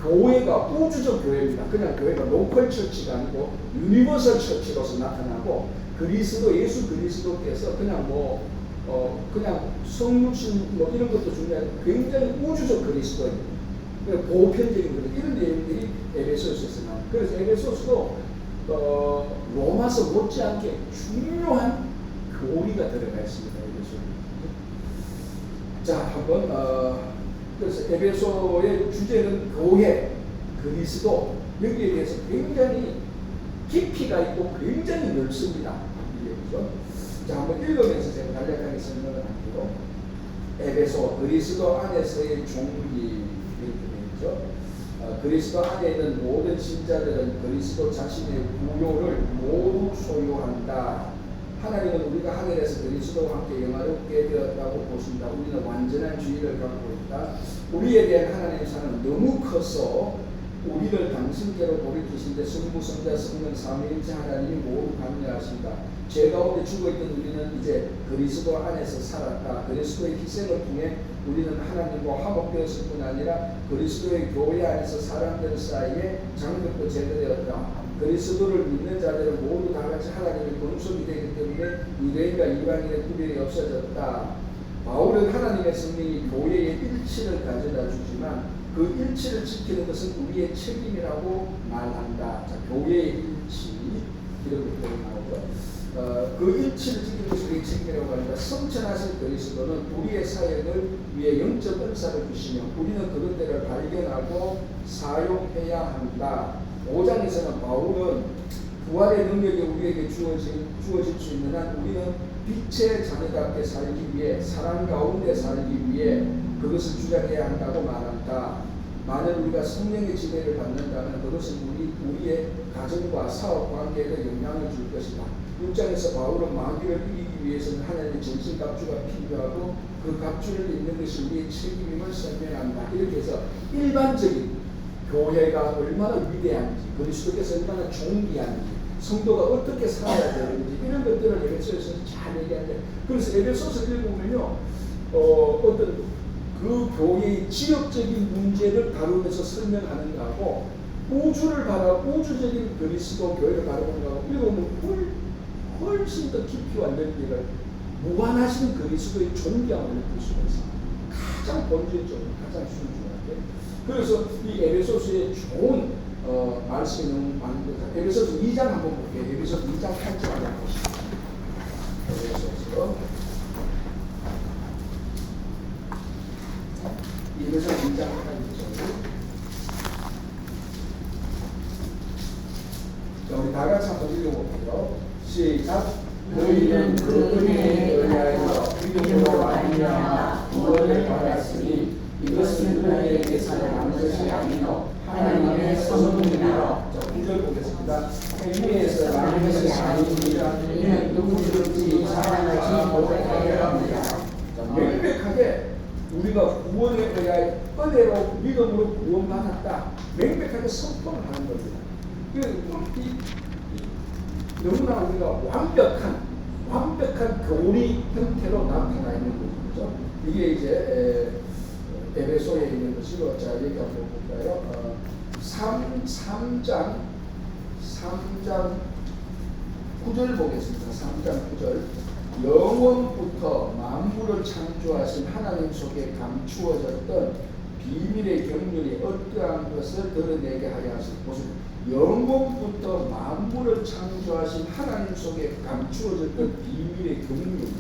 교회가 우주적 교회입니다. 그냥 교회가 로컬 처치가 아니고 유니버설 처치로서 나타나고 예수 그리스도께서 그냥 그냥 성육신 이런 것도 중요하고 굉장히 우주적 그리스도입니다. 보편적인 그런 이런 내용들이 에베소서에서 나옵니다. 그래서 에베소서도 로마서 못지않게 중요한 교리가 들어가 있습니다. 에베소. 자, 한번 그래서 에베소의 주제는 교회, 그리스도 여기에 대해서 굉장히 깊이가 있고 굉장히 넓습니다. 그렇죠? 자, 한번 읽으면서 제가 간략하게 설명을 할게요. 에베소, 그리스도 안에서의 종기 이렇게 되죠. 그리스도 안에 있는 모든 신자들은 그리스도 자신의 부요를 모두 소유한다. 하나님은 우리가 하늘에서 그리스도와 함께 영화롭게 되었다고 보신다. 우리는 완전한 주의를 갖고 있다. 우리에 대한 하나님의 사랑은 너무 커서 우리를 당신께로 돌이키신데 성부, 성자, 성령, 삼위일체 하나님이 모두 관여하신다. 죄 가운데 죽어있던 우리는 이제 그리스도 안에서 살았다. 그리스도의 희생을 통해 우리는 하나님과 화목되었을 뿐 아니라 그리스도의 교회 안에서 사람들 사이에 장벽도 제거되었다. 그리스도를 믿는 자들은 모두 다 같이 하나님의 권속이 되기 때문에 유대인과 이방인의 구별이 없어졌다. 바울은 하나님의 성령이 교회의 일치를 가져다 주지만 그 일치를 지키는 것은 우리의 책임이라고 말한다. 자, 교회의 일치 이런 것들이 나오죠. 그 일치를 지키는 것이 우리의 책임이라고 합니다. 성천하신 그리스도는 우리의 사역을 위해 영적 은사를 주시며 우리는 그것들을 발견하고 사용해야 한다. 5장에서는 바울은 부활의 능력이 우리에게 주어질 수 있는 한 우리는 빛의 자녀답게 살기 위해 사랑 가운데 살기 위해 그것을 주장해야 한다고 말한다. 만약 우리가 성령의 지배를 받는다면 그것은 우리의 가정과 사업 관계에도 영향을 줄 것이다. 6장에서 바울은 마귀를 이기기 위해서는 하나님의 전신 갑주가 필요하고 그 갑주를 입는 것이 우리의 책임임을 설명한다. 이렇게 해서 일반적인 교회가 얼마나 위대한지, 그리스도께서 얼마나 존귀한지, 성도가 어떻게 살아야 되는지 이런 것들을 에베소에서 잘 얘기하는데, 그래서 에베소서 읽어보면요, 어떤 그 교회의 지역적인 문제를 다루면서 설명하는 거하고 우주적인 그리스도 교회를 다루는 거하고 읽어보면 훨씬 더 깊이와 넓이를 무한하신 그리스도의 존귀함을 느낄 수가 있습니다. 가장 본질적으로 가장 순수하게. 그래서 이 에베소서의 좋은 말씀이 너무 많은 거죠. 에베소서 2장 한번 볼게요. 에베소서 2장 8절 한번 보시죠. 에베소서 2장 8절. 자, 우리 다 같이 한번 읽어볼게요. 시작. 너희는 그 은혜에 의하여 믿음으로 말미암아 구원을 받았으니 이것은 너희에게서 난 것이 아니요 하나님의 선물이라. 자, 9절 보겠습니다. 행위에서 난 것이 아니니라. 이는 누구든지 자랑하지 못하게 합니다. 자, 명백하게 우리가 구원에 의하여 은혜로 믿음으로 구원받았다. 명백하게 선포를 하는 겁니다. 너무나 우리가 완벽한 교리 형태로 나타나 있는 거죠. 이게 이제 에베소에 있는 것이고, 자, 여기 한번 볼까요? 3장 9절 보겠습니다. 3장 9절. 영원부터 만물을 창조하신 하나님 속에 감추어졌던 비밀의 경륜이 어떠한 것을 드러내게 하여 하시고, 영원부터 만물을 창조하신 하나님 속에 감추어졌던 비밀의 경륜.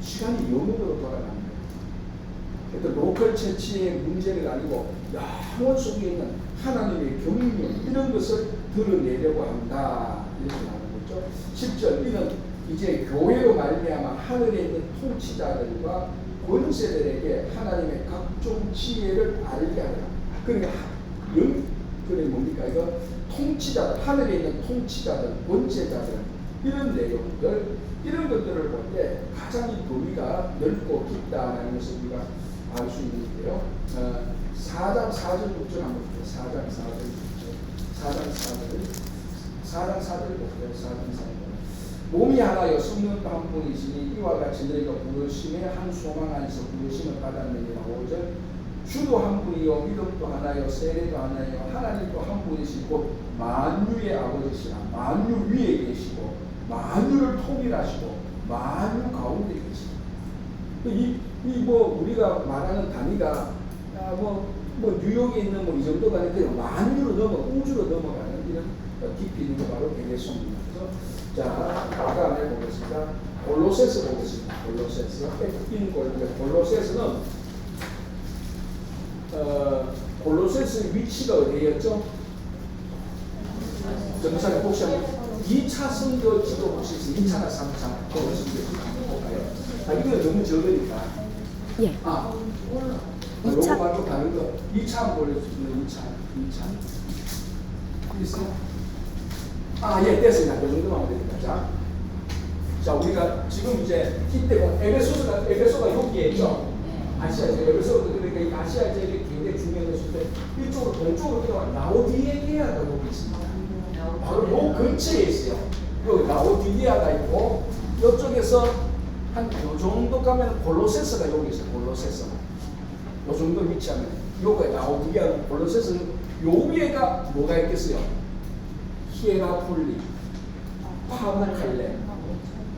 시간이 영원으로 돌아갑니다. 그러니까 로컬 처치의 문제가 아니고 영원 속에 있는 하나님의 경륜, 이런 것을 드러내려고 한다. 이렇게 말하는 거죠. 10절. 이는 이제 교회로 말미암아 하늘에 있는 통치자들과 권세들에게 하나님의 각종 지혜를 알게 하라. 그러니까 뭡니까? 이거 통치자들, 하늘에 있는 통치자들, 권세자들, 이런 내용들, 이런 것들을 볼 때 가장 이 범위가 넓고 깊다는 것을 우리가 알 수 있는데요. 4장 4절 6절 한번 볼게요. 4장 4절 볼게요. 4장 4절. 몸이 하나여 성령도 한 분이시니 이와 같이 너희가 부르심의 한 소망 안에서 부르심을 받았느니라. 5절. 주도 한 분이요 믿음도 하나요 세례도 하나요 하나님도 한 분이시고 만유의 아버지시라. 만유 위에 계시고 만유를 통일하시고 만유 가운데 계시고, 우리가 말하는 단위가 뉴욕에 있는 이 정도가 아니라 만유로 우주로 넘어가는 이런 깊이 있는 게 바로 에베소입니다. 자, 다음에 보겠습니다. 골로새서 보겠습니다. 골로새서는 골로새서의 위치가 어디였죠? 정사님 혹시 2차 선교 지도 혹시 2차나 3차 선교 지도 한번 볼까요? 이거 너무 적으니까. 예. 2차? 요거 말고 다른 거 2차 한번 보여주세요. 2차 있어요? 예, 됐습니다. 그 정도만 하면 됩니다. 자, 우리가 지금 이때 에베소가 여기에 있죠? 아시아 제일 여기서부터 그러니까 이 아시아 제일이 굉장히 중요한 것인데 이쪽으로 동쪽으로 들어가 라오디게아가 여기 있습니다. 바로 요 근처에 있어요. 여기 라오디게아가 있고 이쪽에서 한 요 정도 가면 골로세스가 여기 있어요. 골로세스가 요 정도 위치하면 요거에 라오디게아 골로세스 요 위에가 뭐가 있겠어요? 히에라폴리, 파무칼레.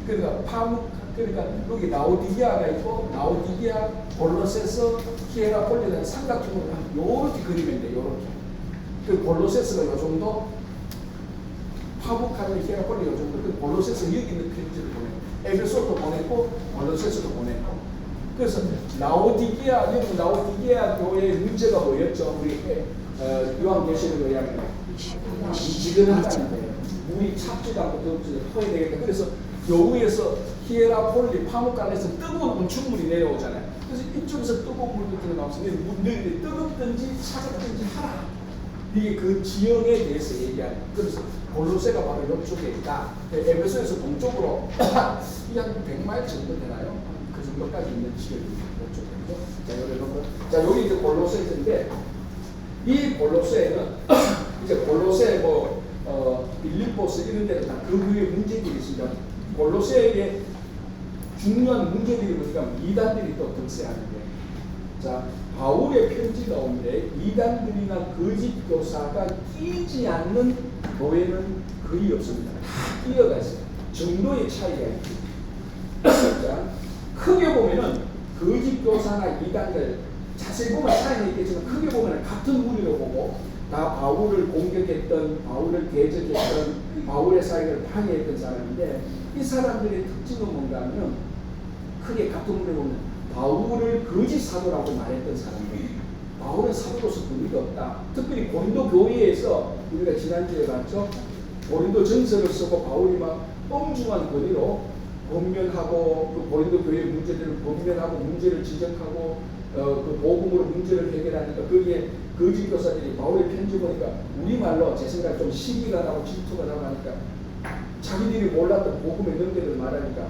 그러니까 여기 라오디게아가 있고 라오디게아, 골로세스, 히에라폴리는 삼각형으로 한 요렇게 그리면 돼. 요렇게. 그 골로세스가 요 정도, 파무칼레, 히에라폴리 요 정도. 그 골로세스 여기 있는 편지를 보내고 에베소도 보냈고 골로세스도 보냈고. 그래서 라오디게아, 여기 라오디게아 교회의 문제가 뭐였죠? 우리 요한계시록에 의하면 미지근하다는 거예요. 물이 찹지도 않고 더럽지도 터야 되겠다. 그래서 요 위에서 히에라폴리, 파묵간에서 뜨거운 온천물이 내려오잖아요. 그래서 이쪽에서 뜨거운 물도 들어나와서 너희들이 뜨겁든지 차갑든지 하라. 이게 그 지형에 대해서 얘기하는 거예요. 그래서 골로새가 바로 이쪽에 있다. 에베소에서 동쪽으로 이게 한 100마일 정도 되나요? 그 정도까지 있는 지역입니다. 이쪽에. 자, 여기 이제 골로새인데 이 골로새는 이제 골로새 빌립보스 이런 데는 다 그 위에 문제들이 있습니다. 골로새의 중요한 문제들이 뭐니까 이단들이 또 등세하는 거예요. 자, 바울의 편지가 오는데 이단들이나 거짓 교사가 끼지 않는 교회는 거의 없습니다. 다 끼어가 있어요. 정도의 차이가 있죠. 자, 크게 보면은 거짓 교사나 이단들 자세히 보면 차이는 있겠지만 크게 보면 같은 무리로 보고 다 바울을 공격했던, 바울을 대적했던, 바울의 사역을 방해했던 사람인데 이 사람들의 특징은 뭔가 하면 크게 같은 무리로 보면 바울을 거짓 사도라고 말했던 사람들. 바울은 사도로서 의미가 없다. 특별히 고린도 교회에서 우리가 지난주에 봤죠. 고린도 전서를 쓰고 바울이 막 엉중한 권위로 권면하고 그 고린도 교회의 문제들을 권면하고 문제를 지적하고 그 복음으로 문제를 해결하니까 거기에 거짓 교사들이 바울의 편지 보니까 우리말로 제 생각에 좀 시기가 나고 질투가 나고 하니까 자기들이 몰랐던 복음의 능력을 말하니까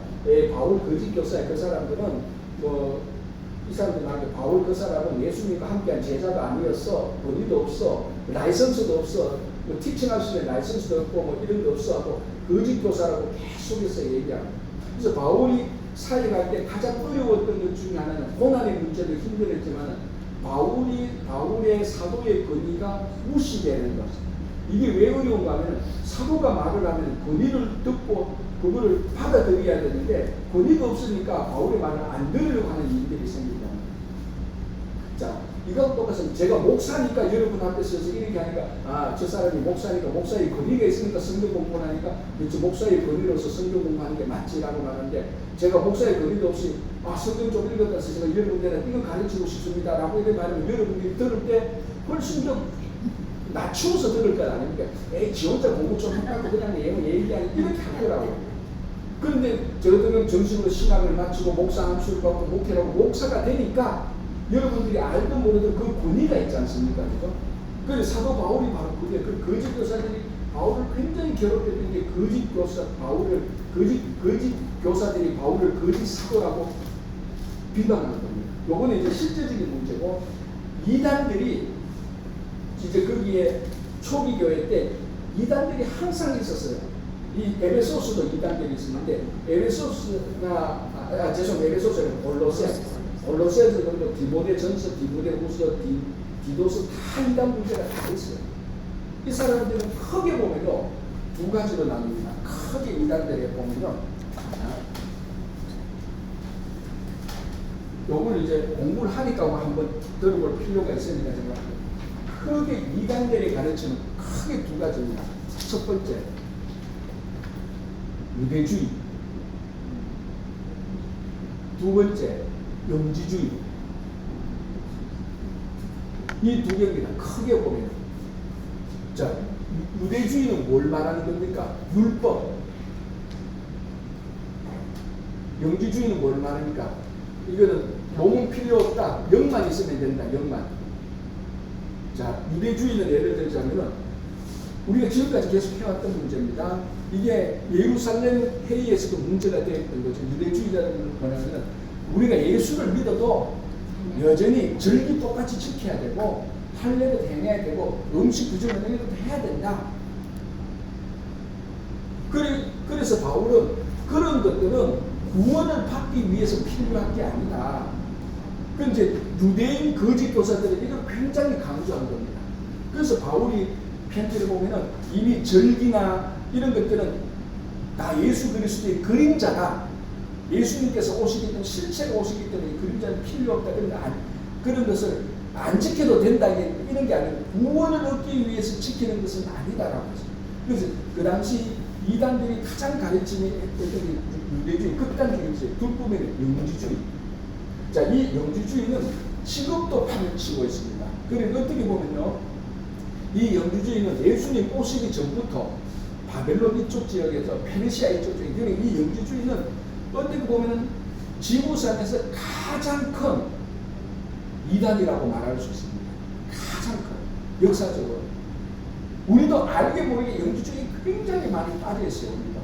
바울 거짓 교사의 그 사람들은 이 사람들 말하기에 바울 그 사람은 예수님과 함께한 제자가 아니었어. 권위도 없어. 라이선스도 없어. 티칭할 수 있는 라이선스도 없고 이런 거 없어 하고 거짓 교사라고 계속해서 얘기하고. 그래서 바울이 사역할 때 가장 어려웠던 것 중에 하나는 고난의 문제도 힘들었지만 바울의 사도의 권위가 무시되는 것. 이게 왜 어려운가 하면 사도가 말을 하면 권위를 듣고 그거를 받아들여야 되는데 권위가 없으니까 바울의 말을 안 들으려고 하는 일들이 생깁니다. 자, 이거 똑같습니다. 제가 목사니까 여러분 앞에 서서 이렇게 하니까 저 사람이 목사니까 목사의 권위가 있으니까 성경 공부하니까 저 목사의 권위로서 성경 공부하는 게 맞지라고 하는데 제가 목사의 권위도 없이 성경 좀 읽었다 해서 제가 여러분들한테 이거 가르치고 싶습니다 라고 이렇게 말하면 여러분들이 들을 때 훨씬 더 낮추어서 들을 것 아닙니까? 지 혼자 공부 좀 한다고 그냥 얘기하는 이렇게 하더라고요. 그런데 저 같은 경우는 정식으로 신학을 마치고 목사 암수를 받고 목회를 하고 목사가 되니까 여러분들이 알든 모르든 그 권위가 있지 않습니까? 그죠? 그래서 사도 바울이 바로 그게 그 거짓 교사들이 바울을 굉장히 괴롭혔던 게 거짓 교사들이 바울을 거짓 사도라고 비방하는 겁니다. 요거는 이제 실제적인 문제고 이단들이 이제 거기에 초기 교회 때 이단들이 항상 있었어요. 이 에베소스도 이단들이 있었는데 에베소스가 에베소스는 골로새에서도 디모데전서, 디모데후서, 디도서 다 이단 문제가 다 있어요. 이 사람들은 크게 보면요 두 가지로 나눕니다. 크게 이단들에 보면요 요걸 이제 공부를 하니까 한번 들어볼 필요가 있으니까 제가 크게 이단들의 가르침은 크게 두 가지입니다. 첫 번째 유대주의, 두 번째 영지주의. 이 두 개입니다. 크게 보면. 자, 유대주의는 뭘 말하는 겁니까? 율법. 영지주의는 뭘 말합니까? 이거는 몸은 필요 없다. 영만 있으면 된다. 영만. 자, 유대주의는 예를 들자면은 우리가 지금까지 계속 해왔던 문제입니다. 이게 예루살렘 회의에서도 문제가 되었던 거죠. 유대주의자는 뭐냐면은 우리가 예수를 믿어도 여전히 절기 똑같이 지켜야 되고 할례도 행해야 되고 음식 구조 이런 것도 해야 된다. 그래서 바울은 그런 것들은 구원을 받기 위해서 필요한 게 아니다. 그 이제 유대인 거짓 교사들은 이걸 굉장히 강조한 겁니다. 그래서 바울이 편지를 보면은 이미 절기나 이런 것들은 다 예수 그리스도의 그림자다. 예수님께서 오시기 때문에 실체가 오시기 때문에 그림자는 필요 없다. 그런 것을 안 지켜도 된다. 이런 게 아니고 구원을 얻기 위해서 지키는 것은 아니다라고 하죠. 그래서 그 당시 이단들이 가장 가르치는 유대주의, 극단주의지, 불법의 영지주의. 자, 이 영지주의는 지금도 판을 치고 있습니다. 그리고 어떻게 보면요, 이 영지주의는 예수님 오시기 전부터 바벨론 이쪽 지역에서 페르시아 이쪽 지역, 이 영지주의는 어떻게 보면은 지구상에서 가장 큰 이단이라고 말할 수 있습니다. 가장 큰, 역사적으로. 우리도 알게 모르게 영지주의에 굉장히 많이 빠져 있어요. 우리도.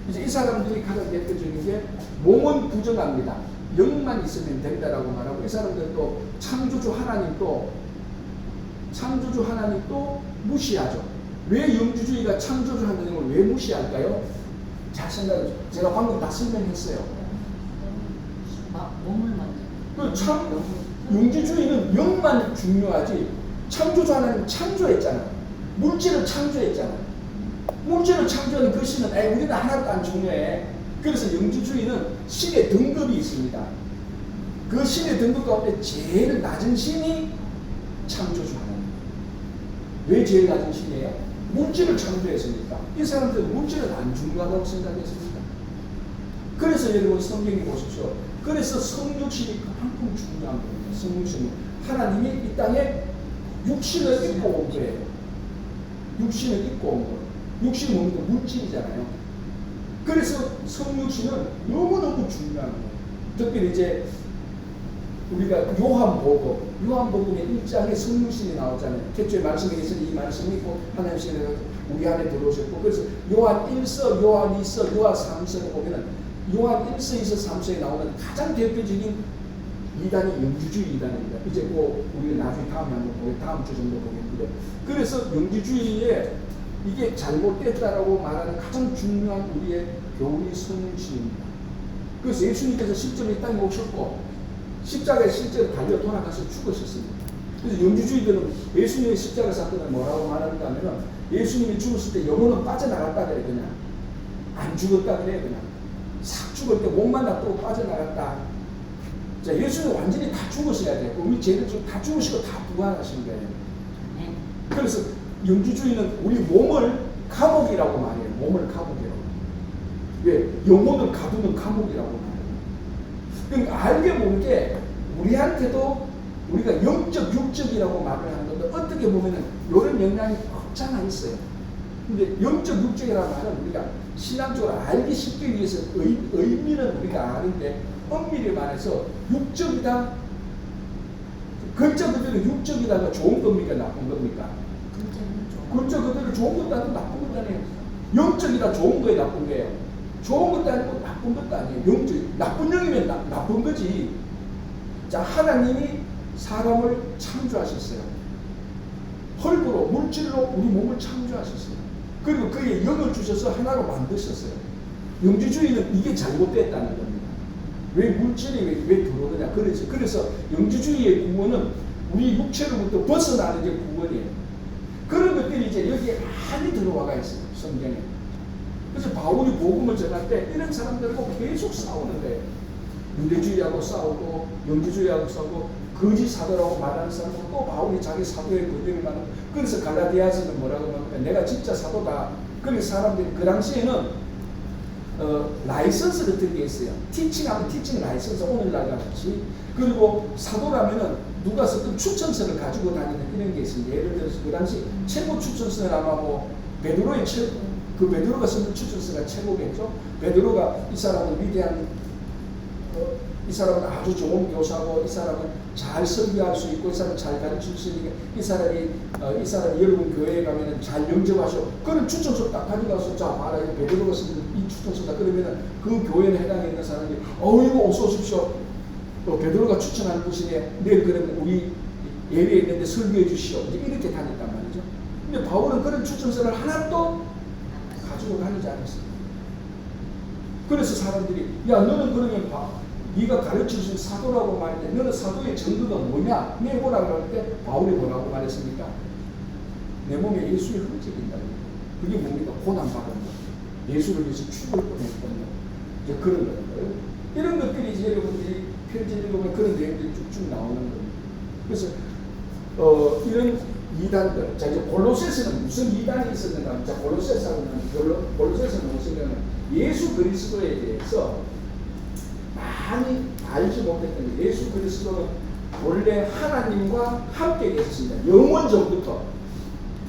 이제 이 사람들이 가장 대표적인 게 몸은 부정합니다. 영만 있으면 된다라고 말하고, 이 사람들도 창조주 하나님도 무시하죠. 왜 영주주의가 창조주 하나님을 왜 무시할까요? 잘 생각해보세요. 제가 방금 다 설명했어요. 몸을 만져. 영주주의는 영만 중요하지, 창조주 하나님 창조했잖아. 물질을 창조했잖아. 물질을 창조하는 그 신은 우리는 하나도 안 중요해. 그래서 영주주의는 신의 등급이 있습니다. 그 신의 등급 가운데 제일 낮은 신이 창조주 하나님. 왜 제일 낮은 신이에요? 물질을 창조했으니까. 이 사람들은 물질은 안 중요하다고 생각했습니다. 그래서 여러분 성경에 보십시오. 그래서 성육신이 그만큼 중요한 겁니다. 성육신은 하나님이 이 땅에 육신을 입고 온 거예요. 육신을 입고 온 거예요. 육신이 뭡니까? 물질이잖아요. 그래서 성육신은 너무너무 중요한 거예요. 특별히 이제 우리가 요한복음의 1장에 성육신이 나오잖아요. 태초에 말씀에 계시는 이 말씀이 있고 하나님께서 우리 안에 들어오셨고, 그래서 요한 1서, 요한 2서, 요한 3서를 보면은 요한 1서, 2서, 3서에 나오는 가장 대표적인 이단이 영주주의 이단입니다. 이제 우리가 나중에 다음 주 정도 보겠는데, 그래서 영주주의에 이게 잘못됐다라고 말하는 가장 중요한 우리의 교훈이 성육신입니다. 그래서 예수님께서 십자가에 땅에 오셨고 십자가에 실제로 달려 돌아가서 죽으셨습니다. 그래서 영주주의들은 예수님의 십자가 사건을 뭐라고 말하는가 하면은 예수님이 죽었을 때 영혼은 빠져나갔다 그래. 그냥 안 죽었다 그래. 그냥 싹 죽을 때 몸만 놔두고 빠져나갔다. 자, 예수는 완전히 다 죽으셔야 돼요. 우리 죄를 다 죽으시고 다 부활하신 거예요. 그래서 영주주의는 우리 몸을 감옥이라고 말해요. 몸을 감옥이라고. 왜? 영혼을 가두는 감옥이라고 말해요. 그러니까 알게 모르게 우리한테도 우리가 영적, 육적이라고 말을 하는 건데, 어떻게 보면은 이런 영향이 없지 않아 있어요. 근데 영적, 육적이라는 말은 우리가 신앙적으로 알기 쉽기 위해서 의미는 우리가 아는데, 엄밀히 말해서 육적이다, 글자 그대로 육적이다가 좋은 겁니까? 나쁜 겁니까? 글자 그대로 좋은 것도 아니고 나쁜 것도 아니에요. 영적이다 좋은 거예요? 나쁜 거예요? 좋은 것도 아니고 나쁜 것도 아니에요. 영적, 나쁜 영이면 나쁜 거지. 자, 하나님이 사람을 창조하셨어요. 헐크로, 물질로 우리 몸을 창조하셨어요. 그리고 그의 영을 주셔서 하나로 만드셨어요. 영주주의는 이게 잘못됐다는 겁니다. 왜 물질이 왜 들어오느냐. 그래서 영주주의의 구원은 우리 육체로부터 벗어나는 게 구원이에요. 그런 것들이 이제 여기에 많이 들어와가 있어요. 성경에. 그래서 바울이 복음을 전할 때 이런 사람들하고 계속 싸우는 거예요. 유대주의하고 싸우고 영주주의하고 싸우고 거짓 사도라고 말하는 사람하고 또 바울이 자기 사도의 권위를 말하고, 그래서 갈라디아서는 뭐라고 합니까? 내가 진짜 사도다. 그래서 사람들이 그 당시에는 라이선스 같은 게 있어요. 티칭하면 티칭 라이선스, 오늘날 같이. 그리고 사도라면은 누가 썼던 추천서를 가지고 다니는 이런 게 있습니다. 예를 들어서 그 당시 최고 추천서는 아마 베드로가 쓴 추천서가 최고겠죠. 베드로가 이 사람은 위대한, 이 사람은 아주 좋은 교사고, 이 사람은 잘 설교할 수 있고, 이 사람은 잘 가르칠 수 있으니까, 이 사람이 여러분 교회에 가면은 잘 영접하셔. 그런 추천서 딱 가져가서, 자, 봐라, 베드로가 쓴 이 추천서다. 그러면은 그 교회에 해당해 있는 사람이, 어이구, 어서 오십시오. 베드로가 추천하는 곳이네. 내일 그러면 우리 예배에 있는데 설교해 주시오. 이제 이렇게 다녔단 말이죠. 근데 바울은 그런 추천서를 하나도 가지고 다니지 않았습니다. 그래서 사람들이 야 너는 그러면 네가 가르쳐준 사도라고 말했는데 너는 사도의 정도가 뭐냐? 내보라고 할 때 바울이 뭐라고 말했습니까? 내 몸에 예수의 흔적이 있다고. 그게 뭡니까? 고난받은 것. 예수를 위해서 죽을 뻔했던 것. 이제 그런 거예요. 이런 것들이 이제 여러분들이 편지를 읽으면 그런 내용들이 쭉쭉 나오는 겁니다. 그래서 이런 이단들, 자 이제 골로새서는 무슨 이단이 있었는가? 자 골로새서는 무엇이냐면 예수 그리스도에 대해서 많이 알지 못했던 게 예수 그리스도는 원래 하나님과 함께 계셨습니다. 영원 전부터.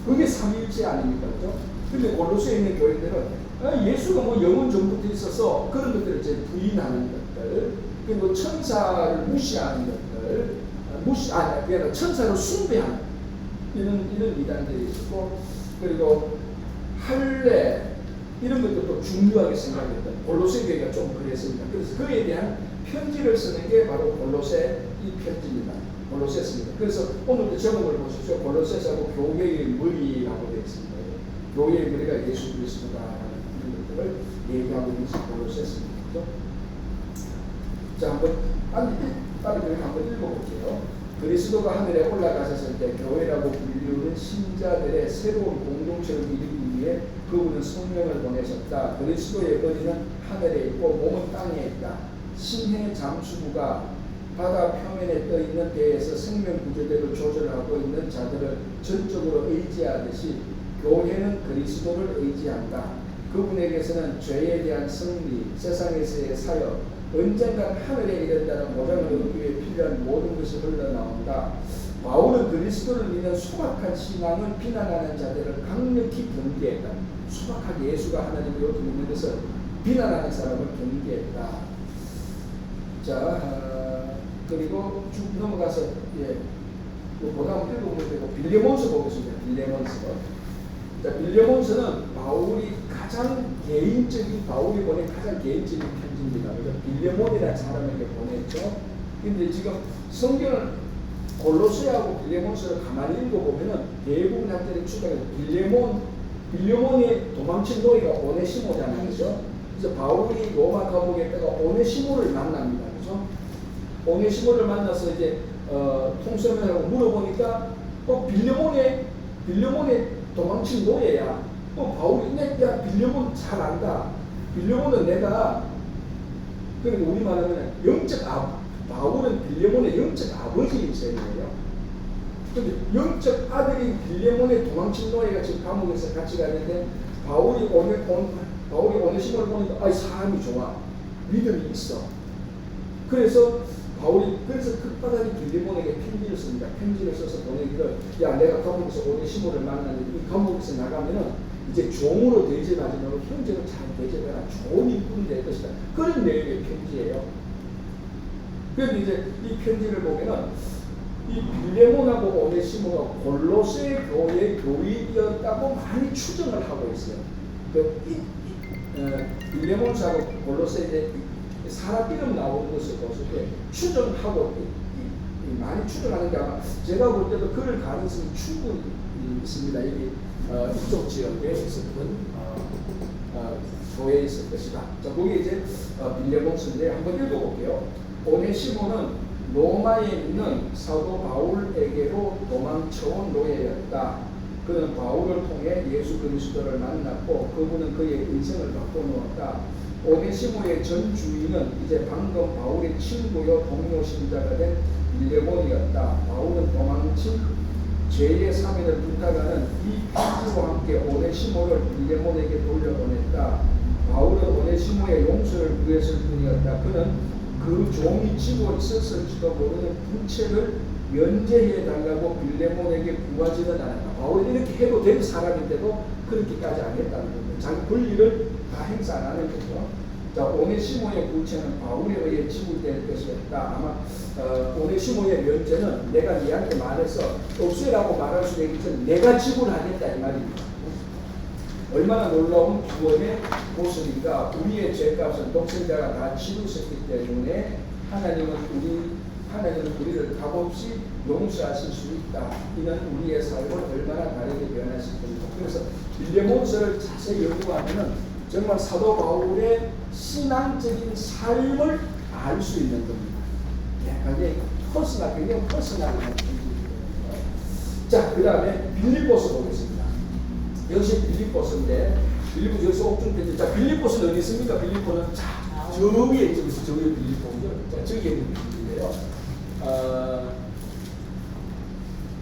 그게 삼위일체 아닙니까? 그죠? 근데 골로새에 있는 교회들은 예수가 뭐 영원 전부터 있어서 그런 것들을 이제 부인하는 것들, 그리고 천사를 무시하는 것들, 그냥 천사를 숭배하는 이런 이단들이 있고, 그리고 할례 이런 것도 또 중요하게 생각했던 골로새 교회가 좀 그랬습니다. 그래서 그에 대한 편지를 쓰는 게 바로 골로새 이 편지입니다. 골로새서입니다. 그래서 오늘도 제목을 보십시오. 골로새서하고 교회의 머리라고 되어 있습니다. 교회의 머리가 예수 그리스도다라는 이런 것들을 얘기하고 있는 것이 골로새서입니다. 그렇죠? 자, 한번 빨리 한번 읽어볼게요. 그리스도가 하늘에 올라가셨을 때 교회라고 불리우는 신자들의 새로운 공동체를 이루기 위해 그분은 성령을 보내셨다. 그리스도의 머리는 하늘에 있고 몸은 땅에 있다. 신해 잠수부가 바다 표면에 떠 있는 배에서 생명 구조대로 조절하고 있는 자들을 전적으로 의지하듯이 교회는 그리스도를 의지한다. 그분에게서는 죄에 대한 승리, 세상에서의 사역, 언젠간 하늘에 이른다는 보장을 얻기 위해 필요한 모든 것이 흘러나온다. 바울은 그리스도를 믿는 소박한 신앙을 비난하는 자들을 강력히 경계했다. 소박하게 예수가 하나님을 이렇게 믿는 것을 비난하는 사람을 경계했다. 자, 그리고 쭉 넘어가서 보다 읽어보면 되고 빌레몬서 보겠습니다. 빌레몬서. 자, 빌레몬서는 바울이 보낸 가장 개인적인 편지입니다. 그래서 빌레몬이라는 사람에게 보냈죠. 근데 지금 성경을 골로새하고 빌레몬서를 가만히 읽어보면은 대부분 학자들이 추가해서 빌레몬이 도망친 노예가 오네시모잖아요. 그죠? 그래서 바울이 로마 감옥에 있다가 오네시모를 만납니다. 그죠? 오네시모를 만나서 이제 통성명하고 물어보니까 빌레몬의 도망친 노예야. 바울이 야 빌레몬 잘 안다. 빌레몬은 내가 그러니까 우리 말하면 바울은 빌레몬의 영적 아버지인 셈이에요. 근데 영적 아들인 빌레몬의 도망친 노예가 지금 감옥에서 같이 가는데 바울이 오네시모를 보니까 사람이 좋아. 믿음이 있어. 그래서 바울이 끝바닥에 빌레몬에게 편지를 씁니다. 편지를 써서 보내기를 야 내가 감옥에서 오네시모를 만났는데 이 감옥에서 나가면은 이제 종으로 대접하지 말고 형제로 잘 대접해라. 좋은 인품이 될 것이다. 그런 내용의 편지예요. 그런데 이제 이 편지를 보면은 이 빌레몬하고 오네시모가 골로새 교회의 교인이었다고 많이 추정을 하고 있어요. 빌레몬하고 골로새 사람 이름 나오는 것을 봤을 때 추정하고 많이 추정하는 게 아마 제가 볼 때도 그럴 가능성이 충분히 있습니다. 여기 이쪽 지역에 있었던 교회에 있을 것이다. 자, 거기 이제 빌레몬서인데 한번 읽어볼게요. 오네시모는 로마에 있는 사도 바울에게로 도망쳐온 노예였다. 그는 바울을 통해 예수 그리스도를 만났고 그분은 그의 인생을 바꿔놓았다. 오네시모의 전 주인은 이제 방금 바울의 친구요 동료 신자가 된 빌레몬이었다. 바울은 도망친 죄의 사면을 부탁하는 이 편지와 함께 오네시모를 빌레몬에게 돌려보냈다. 바울은 오네시모의 용서를 구했을 뿐이었다. 그는 그 종이 지고 있었을지도 모르는 부채를 면제해 달라고 빌레몬에게 구하지는 않았다. 바울이 이렇게 해도 된 사람인데도 그렇게까지 안 했다는 겁니다. 자기 권리를 다 행사 안 하는 거죠. 자, 오네시모의 부채는 바울에 의해 지불될 것이었다. 아마 오네시모의 면제는 내가 니한테 말해서 없애라고 말할 수도 있겠지만 내가 지불하겠다 이 말입니다. 얼마나 놀라운 구원의 모습인가. 우리의 죄값은 독생자가 다 치르셨기 때문에 하나님은 우리를 값없이 용서하실 수 있다. 이는 우리의 삶을 얼마나 다르게 변화시킬 겁니다. 그래서 빌레몬서를 자세히 연구하면은 정말 사도 바울의 신앙적인 삶을 알 수 있는 겁니다. 굉장히 굉장히 퍼스널한 자, 그 다음에 빌립보서 보겠습니다. 역시 빌립보서인데, 빌립보 여기서 옥중편지. 자, 빌립보서는 어디 있습니까? 빌립보는 자, 저 위에 저기서 저 위에 빌립보죠. 자, 저기에 있는 빌립보인데요.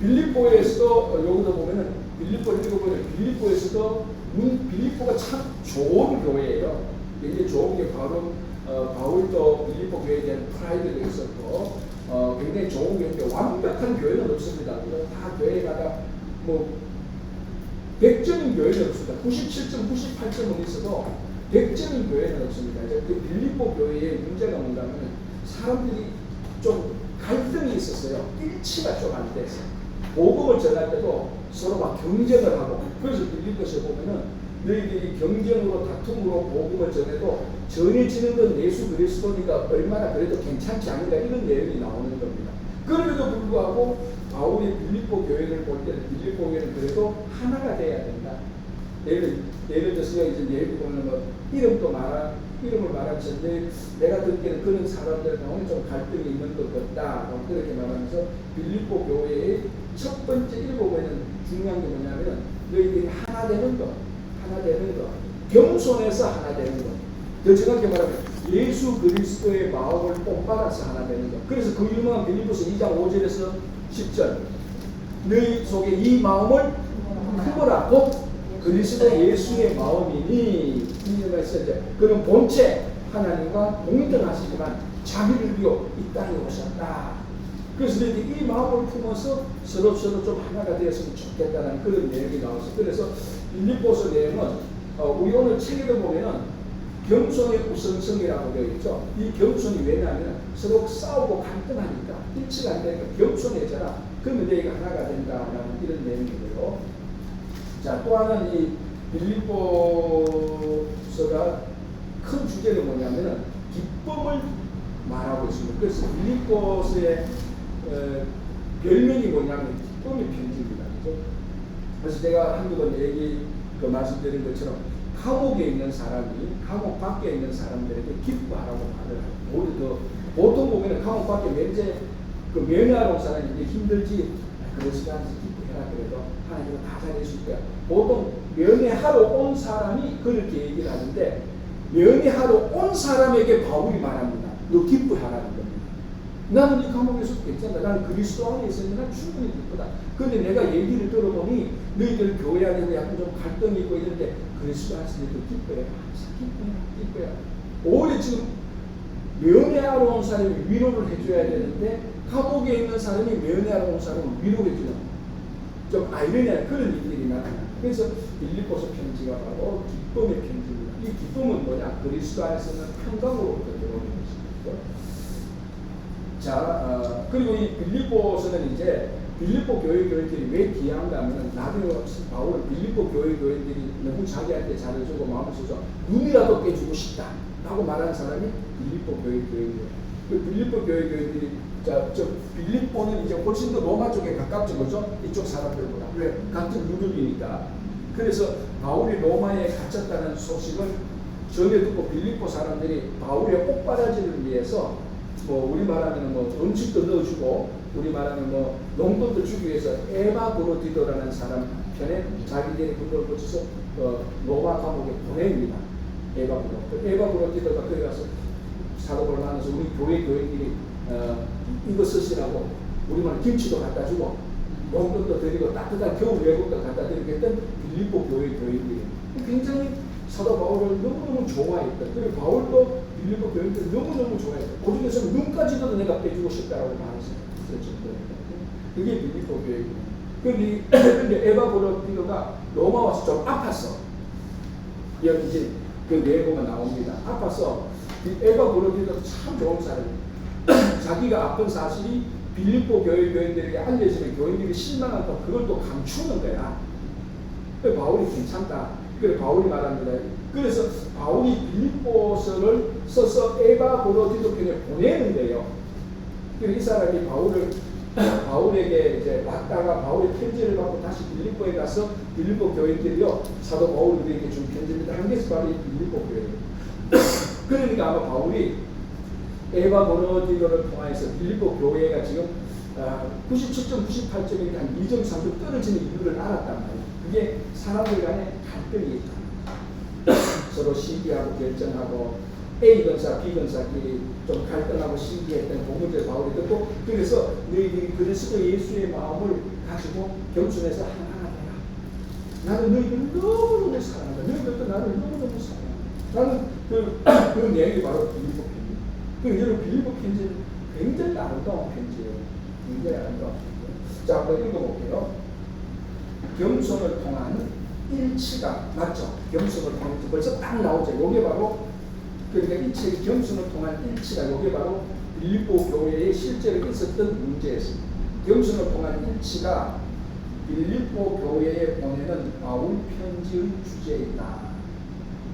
빌립보에서도 여기서 보면은 빌립보를 읽어보면 빌립보에서도 빌립보가 참 좋은 교회예요. 굉장히 좋은 게 바로 바울도 빌립보 교회에 대한 프라이드가 있었고 굉장히 좋은 교회인데 완벽한 교회는 없습니다. 다 교회마다 뭐 100점인 교회는 없습니다. 97점, 98점은 있어도 100점인 교회는 없습니다. 그 빌립보 교회의 문제가 뭔가면 사람들이 좀 갈등이 있었어요. 일치가 좀 안 됐어요. 복음을 전할 때도 서로 막 경쟁을 하고, 그래서 빌립보서에 보면은 너희들이 경쟁으로 다툼으로 복음을 전해도 전해지는 건 예수 그리스도니까 얼마나 그래도 괜찮지 않은가 이런 내용이 나오는 겁니다. 그럼에도 불구하고 바울이 빌립보 교회를 볼 때는 빌립보 교회는 그래도 하나가 돼야 된다. 예를 들어서 이제 내일 보면 뭐 이름을 말하면서 내가 듣기에는 그런 사람들 가운데 좀 갈등이 있는 것 같다. 그렇게 말하면서 빌립보 교회의 첫 번째 일곱에는 중요한 게 뭐냐면 너희들이 하나 되는 것, 겸손해서 하나 되는 것. 더 정확히 말하면 예수 그리스도의 마음을 뽐받아서 하나 되는 것. 그래서 그 유명한 빌립보서 2장 5절에서 10절 너희 속에 이 마음을 품으라. 곧 그리스도 예수의 마음이니 이 말씀 이제 그는 본체 하나님과 동등하시지만 자기를 위하여 이 땅에 오셨다. 그래서 이 마음을 품어서 서로 좀 하나가 되었으면 좋겠다는 그런 내용이 나와서 그래서 빌립보서 내용은 우리 오늘 책에도 보면은 겸손의 우선성이라고 되어 있죠. 이 겸손이 왜냐하면 서로 싸우고 갈등하니까 일치가 안 되니까 겸손해져라. 그러면 너희가 하나가 된다라는 이런 내용이고요. 자, 또 하나는 이 빌립보서가 큰 주제는 뭐냐면은 기쁨을 말하고 있습니다. 그래서 빌립보서의 별명이 뭐냐면 기쁨의 편지입니다. 그렇죠? 그래서 제가 한두 번 말씀드린 것처럼 감옥에 있는 사람이 감옥 밖에 있는 사람들에게 기뻐하라고 말을 하고 오히려 더 보통 보면 감옥 밖에 면회하러 온 사람이 이제 힘들지 그러지도 않지 기뻐해라 그래도 하나님은 다 잘해줄 거야. 보통 면회하러 온 사람이 그렇게 얘기를 하는데 면회하러 온 사람에게 바울이 말합니다. 너 기뻐하라는 겁니다. 나는 이 감옥에서 괜찮다. 나는 그리스도 안에 있으면 난 충분히 기쁘다. 그런데 내가 얘기를 들어보니 너희들 교회 안에도 약간 좀 갈등이 있고 이런데 그리스도 안에서 너희들 기뻐해. 기뻐해. 오히려 지금 면회하러 온 사람이 위로를 해줘야 되는데 감옥에 있는 사람이 면회하러 온 사람을 위로해주는 좀 아이러니한 그런 일들이 나타나. 그래서 빌립보서 편지가 바로 기쁨의 편지입니다. 이 기쁨은 뭐냐? 그리스도 안에서는 평강으로부터 들어오는 것입니다. 자, 그리고 이 빌립보서는 이제 빌립보 교회들이 왜 귀한가 하면 나중에 바울은 빌립보 교회들이 너무 자기한테 잘해주고 마음을 써서 눈이라도 빼주고 싶다 라고 말하는 사람이 빌립보 교회들이에요. 그 빌립보 교회들이 저 빌립보는 이제 훨씬 더 로마 쪽에 가깝죠, 그렇죠? 이쪽 사람들보다. 왜? 같은 유럽이니까. 그래서 바울이 로마에 갇혔다는 소식을 전해 듣고 빌립보 사람들이 바울의 옥바라지를 위해서 뭐 우리 말하면 뭐 음식도 넣어주고 우리 말하면 뭐 농돈도 주기 위해서 에바브로디도라는 사람 편에 자기들이 그걸 고쳐서 로마 감옥에 보냅니다. 에바브로디도가 거기 가서 사도를 만나서 우리 교회끼리 이거 쓰시라고 우리만 김치도 갖다 주고 농돈도 드리고 따뜻한 겨울 외국도 갖다 드리고 했던 빌립보 교회들이 굉장히 사도 바울을 너무너무 좋아했던. 그리고 바울도 빌립보 교회들 너무너무 좋아했던. 그 중에서 눈까지도 내가 빼주고 싶다라고 말했어요. 그게 빌립보 교회입니다. 그런데 에바브로디도가 로마 와서 좀 아팠어. 여기 이제 그 내용가 나옵니다. 아파서 에바브로디도가 참 좋은 사람이에요. 자기가 아픈 사실이 빌립보 교인들에게 알려지면 교인들이 실망하고 그걸 또 감추는 거야. 바울이 괜찮다. 그래서 바울이 말합니다. 그래서 바울이 빌립보서를 써서 에바브로 디도편에 보내는데요. 이 사람이 바울에게 이제 왔다가 바울의 편지를 받고 다시 빌립보에 가서 빌립보 교인들이요 사도 바울에게 준 편지입니다. 한 개씩 바로 이 빌립보 교회. 그러니까 아마 바울이 에바브로디도를 통해서 빌립보 교회가 지금 97점, 98점인데 한 2점, 3점 떨어지는 이유를 알았단 말이에요. 그게 사람들 간에 갈등이 있다. 서로 시기하고 결정하고 A 건사, B 건사끼리 좀 갈등하고 시기했던 그 문제를 바울이 듣고 그래서 너희들이 그리스도 예수의 마음을 가지고 겸손해서 하나가 되라. 나는 너희들을 너무너무 사랑한다. 너희들도 나를 너무너무 사랑한다. 나는 그 내용이 바로 빌립보 편지. 그 여러분 빌립보 편지는 굉장히 아름다운 편지예요. 굉장히 아름다운 편지예요. 자, 한번 읽어볼게요. 겸손을 통한 일치가 맞죠? 겸손을 통한 벌써 딱 나오죠. 이게 바로 그러니까 이 책이 겸손을 통한 일치가 이게 바로 빌립보 교회에 실제로 있었던 문제였습니다. 겸손을 통한 일치가 빌립보 교회에 보내는 바울 편지의 주제이다.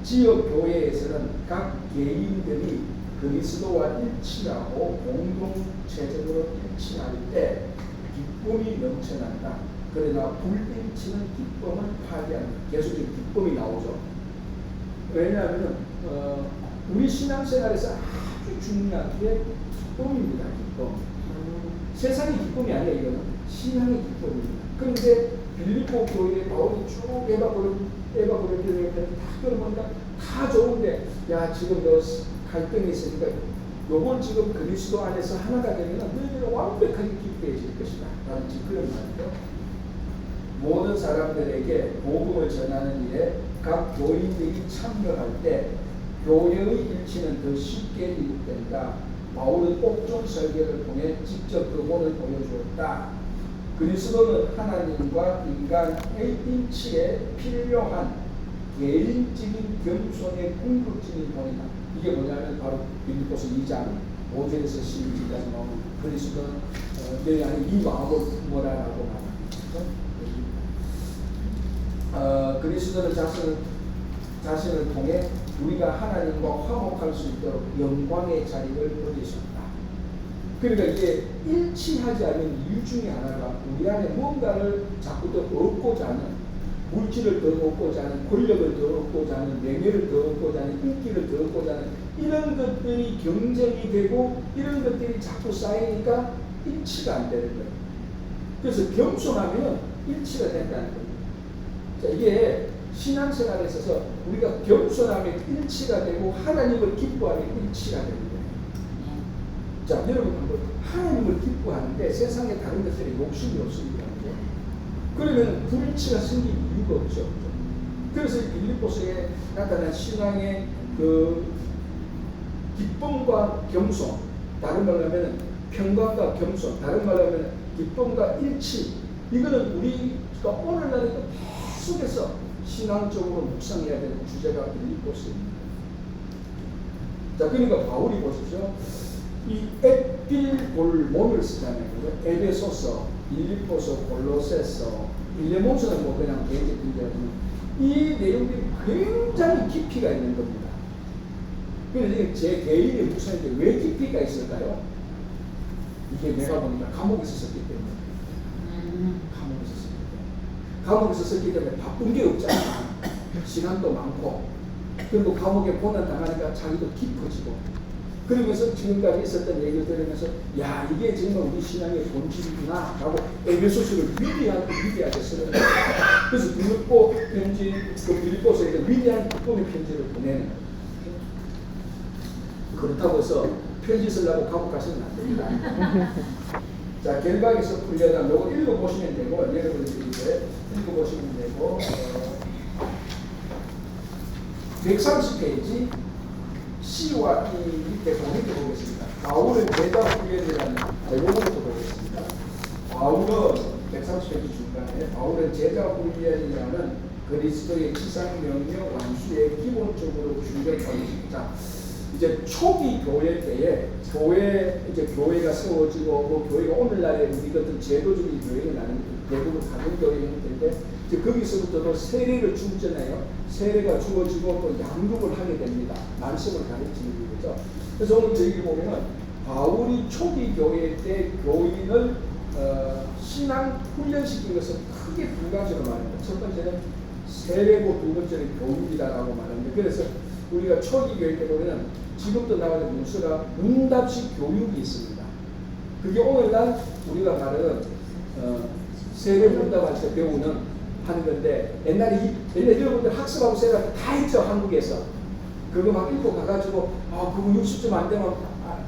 지역 교회에서는 각 개인들이 그리스도와 일치하고 공동체적으로 일치할 때 기쁨이 넘쳐난다. 그러나 불일치는 기쁨을 파괴한다. 계속적으로 기쁨이 나오죠. 왜냐하면 우리 신앙생활에서 아주 중요한 게 기쁨입니다. 기쁨. 세상의 기쁨이 아니라 이거는 신앙의 기쁨입니다. 그런데 빌립보 교회에 바울이 쭉 에바브로디도에 다 끌어보니까 다 좋은데 야 지금 너 갈등이 있으니까 요걸 지금 그리스도 안에서 하나가 되면 너희들은 완벽하게 기뻐해질 것이다. 라는 지금 그런 말이죠. 모든 사람들에게 복음을 전하는 일에 각 교인들이 참여할 때 교회의 일치는 더 쉽게 이루어진다. 바울은 옥중 설교를 통해 직접 그본을 보여주었다. 그리스도는 하나님과 인간의 일치에 필요한 개인적인 겸손의 궁극적인 본이다. 이게 뭐냐면 바로 빌립보서 2장 5절에서 12절까지 나오는 그리스도는 너희 안에 이 마음을 뭐라라고 말합니다. 그리스도는 자신을 통해 우리가 하나님과 화목할 수 있도록 영광의 자리를 얻으셨다. 그러니까 이게 일치하지 않은 이유 중에 하나가 우리 안에 뭔가를 자꾸 더 얻고자 하는 물질을 더 얻고자 하는 권력을 더 얻고자 하는 명예를 더 얻고자 하는 인기를 더 얻고자 하는 이런 것들이 경쟁이 되고 이런 것들이 자꾸 쌓이니까 일치가 안 되는 거예요. 그래서 겸손하면 일치가 된다는 거예요. 자, 이게 신앙생활에 있어서 우리가 겸손하면 일치가 되고 하나님을 기뻐하면 일치가 되는 거예요. 자, 여러분 하나님을 기뻐하는데 세상에 다른 것들에 욕심이 없습니다. 그러면 불일치가 생길 이유가 없죠. 그래서 빌립보서에 나타난 신앙의 그 기쁨과 겸손, 다른 말로 하면 평강과 겸손, 다른 말로 하면 기쁨과 일치, 이거는 우리가 오늘날에 계속해서 신앙적으로 묵상해야 되는 주제가 빌립보서입니다. 자, 그러니까 바울이 보십시오. 이 에필볼몬을 쓰잖아요. 에베소서, 빌립보서, 골로새서, 빌레몬서는 뭐 그냥 개인적 분야지만 이 내용들이 굉장히 깊이가 있는 겁니다. 그런데 제 개인의 묵상인데 왜 깊이가 있을까요? 이게 내가 보니까 감옥에서 썼기 때문에. 감옥에서 썼기 때문에 바쁜 게 없잖아. 시간도 많고. 그리고 감옥에 고난 당하니까 자기도 깊어지고. 그러면서 지금까지 있었던 얘기를 들으면서 야 이게 정말 우리 신앙의 본질이구나 라고 에베소서를 위대하게 쓰는 거예요. 그래서 빌립보 편지, 그 빌립보서에 위대한 기쁨의 편지를 보내는 거예요. 그렇다고 해서 편지 쓰려고 감옥 가시면 안 됩니다. 자, 결박에서 풀려난 요거 읽어보시면 되고 여러분들이 이제 읽어보시면 되고 130페이지 C와 E 밑에 보니까 보겠습니다. 바울은 제자 훈련이라는 요거부터 보겠습니다. 바울은 130페이지 중간에 바울은 제자 훈련이라는 그리스도의 지상명령 완수에 기본적으로 준비하고 있습니다. 이제 초기 교회 때에 교회가 세워지고 뭐 교회가 오늘날에 우리 같은 제도적인 교회는 아닌 대부분 다른 교회 형태인데 이제 거기서부터도 세례를 주잖아요. 세례가 주어지고 또 양육을 하게 됩니다. 말씀을 가르치는 거죠. 그래서 오늘 저기 보면은 바울이 초기 교회 때 교인을 신앙 훈련시킨 것은 크게 두 가지로 말합니다. 첫 번째는 세례고 두 번째는 교육이다라고 말합니다. 그래서 우리가 초기 교회 때 보면 지금도 나가는 문서가 문답식 교육이 있습니다. 그게 오늘날 우리가 말하는 세례 문답할 때 배우는 하는 건데 옛날에 여러분들 학습하고 세례 다 했죠. 한국에서 그거 막 읽고 가가지고 그거 60점 안 되면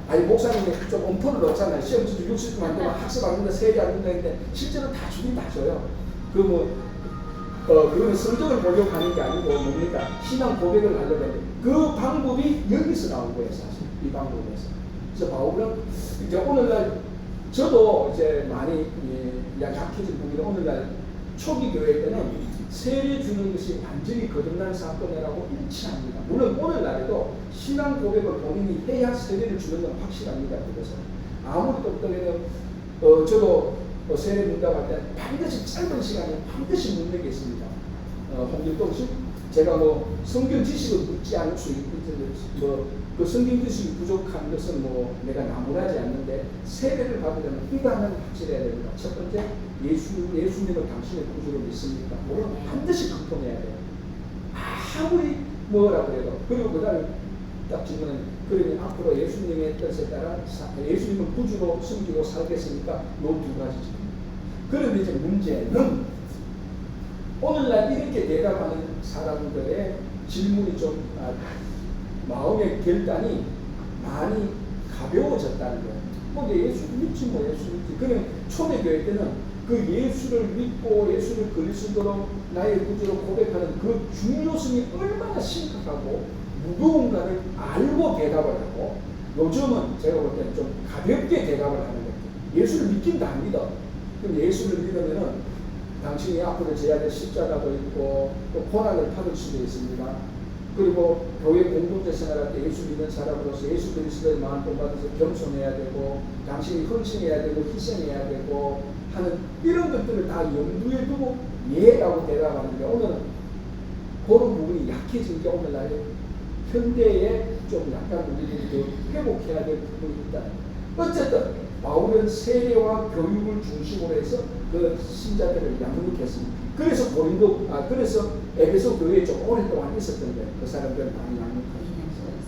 아니 목사님이 좀 엄포를 넣잖아요. 시험 지도 60점 안 되면 학습 안 된다, 세례 안 된다 했는데 실제로 다 주긴 다 줘요. 그거는 성적을 보려고 하는 게 아니고 뭡니까? 신앙 고백을 하려고 하는데 그 방법이 여기서 나온 거예요, 사실. 이 방법에서. 그래서 바울은 이제 오늘날 저도 이제 많이 약해진 부분이 오늘날 초기 교회 때는 세례 주는 것이 완전히 거듭난 사건이라고 일치합니다. 물론 오늘날에도 신앙 고백을 본인이 해야 세례를 주는 건 확실합니다. 그래서 아무리 똑똑해도 저도 세례 문답할 때 반드시 짧은 시간에 반드시 묻는 게 있습니다. 홍길동 씨, 제가 성경 지식을 묻지 않을 수 그 성경 지식이 부족한 것은 내가 나무라지 않는데 세례를 받으려면 이거 하나는 확실해야 됩니다. 첫 번째, 예수님을 당신의 구주로 믿습니까? 물론 반드시 confirm해야 돼요. 아무리 뭐라고 해도. 그리고 그 다음에 딱 질문은 그러면 앞으로 예수님의 뜻에 따라 예수님을 구주로 섬기고 살겠습니까? 이 두 가지죠. 그런데 이제 문제는 오늘날 이렇게 대답하는 사람들의 질문이 좀 마음의 결단이 많이 가벼워졌다는 거예요. 예수 믿지 예수 믿지. 그는 초대교회 때는 그 예수를 믿고 예수를 그리스도로 나의 구주로 고백하는 그 중요성이 얼마나 심각하고 무거운가를 알고 대답을 하고, 요즘은 제가 볼 때는 좀 가볍게 대답을 하는 거예요. 예수를 믿긴다 안 믿어. 그럼 예수를 믿으면은 당신이 앞으로 져야 될 십자가도 있고 또 고난을 받을 수도 있습니다. 그리고 교회 공동체 생활할 때 예수 믿는 사람으로서 예수 그리스도의 마음 본받아서 겸손해야 되고 당신이 헌신해야 되고 희생해야 되고 하는 이런 것들을 다 염두에 두고 예라고 대답하는데, 오늘은 그런 부분이 약해진 게 오늘날 현대에 좀 약간 우리들이 회복해야 될 부분이 있다. 어쨌든 바울은 세례와 교육을 중심으로 해서 그 신자들을 양육했습니다. 그래서 그래서 에베소 교회에 좀 오랫동안 있었던 거예요. 그 사람들을 많이 양육하셨어요.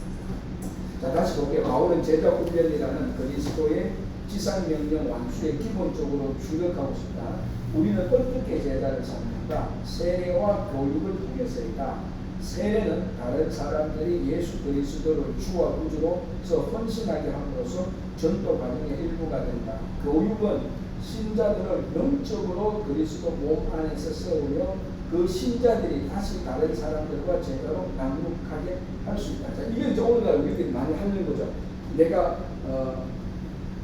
자, 다시 볼게요. 바울은 제자 훈련이라는 그리스도의 지상명령 완수에 기본적으로 주력하고 싶다. 우리는 어떻게 제자를 삼는가? 세례와 교육을 통해서이다. 세례는 다른 사람들이 예수 그리스도를 주와 구주로서 헌신하게 함으로써 전도 과정의 일부가 된다. 교육은 신자들을 영적으로 그리스도 몸 안에서 세우며 그 신자들이 다시 다른 사람들과 제대로 양육하게 할 수 있다. 자, 이게 이제 오늘날 우리들이 많이 하는 거죠. 내가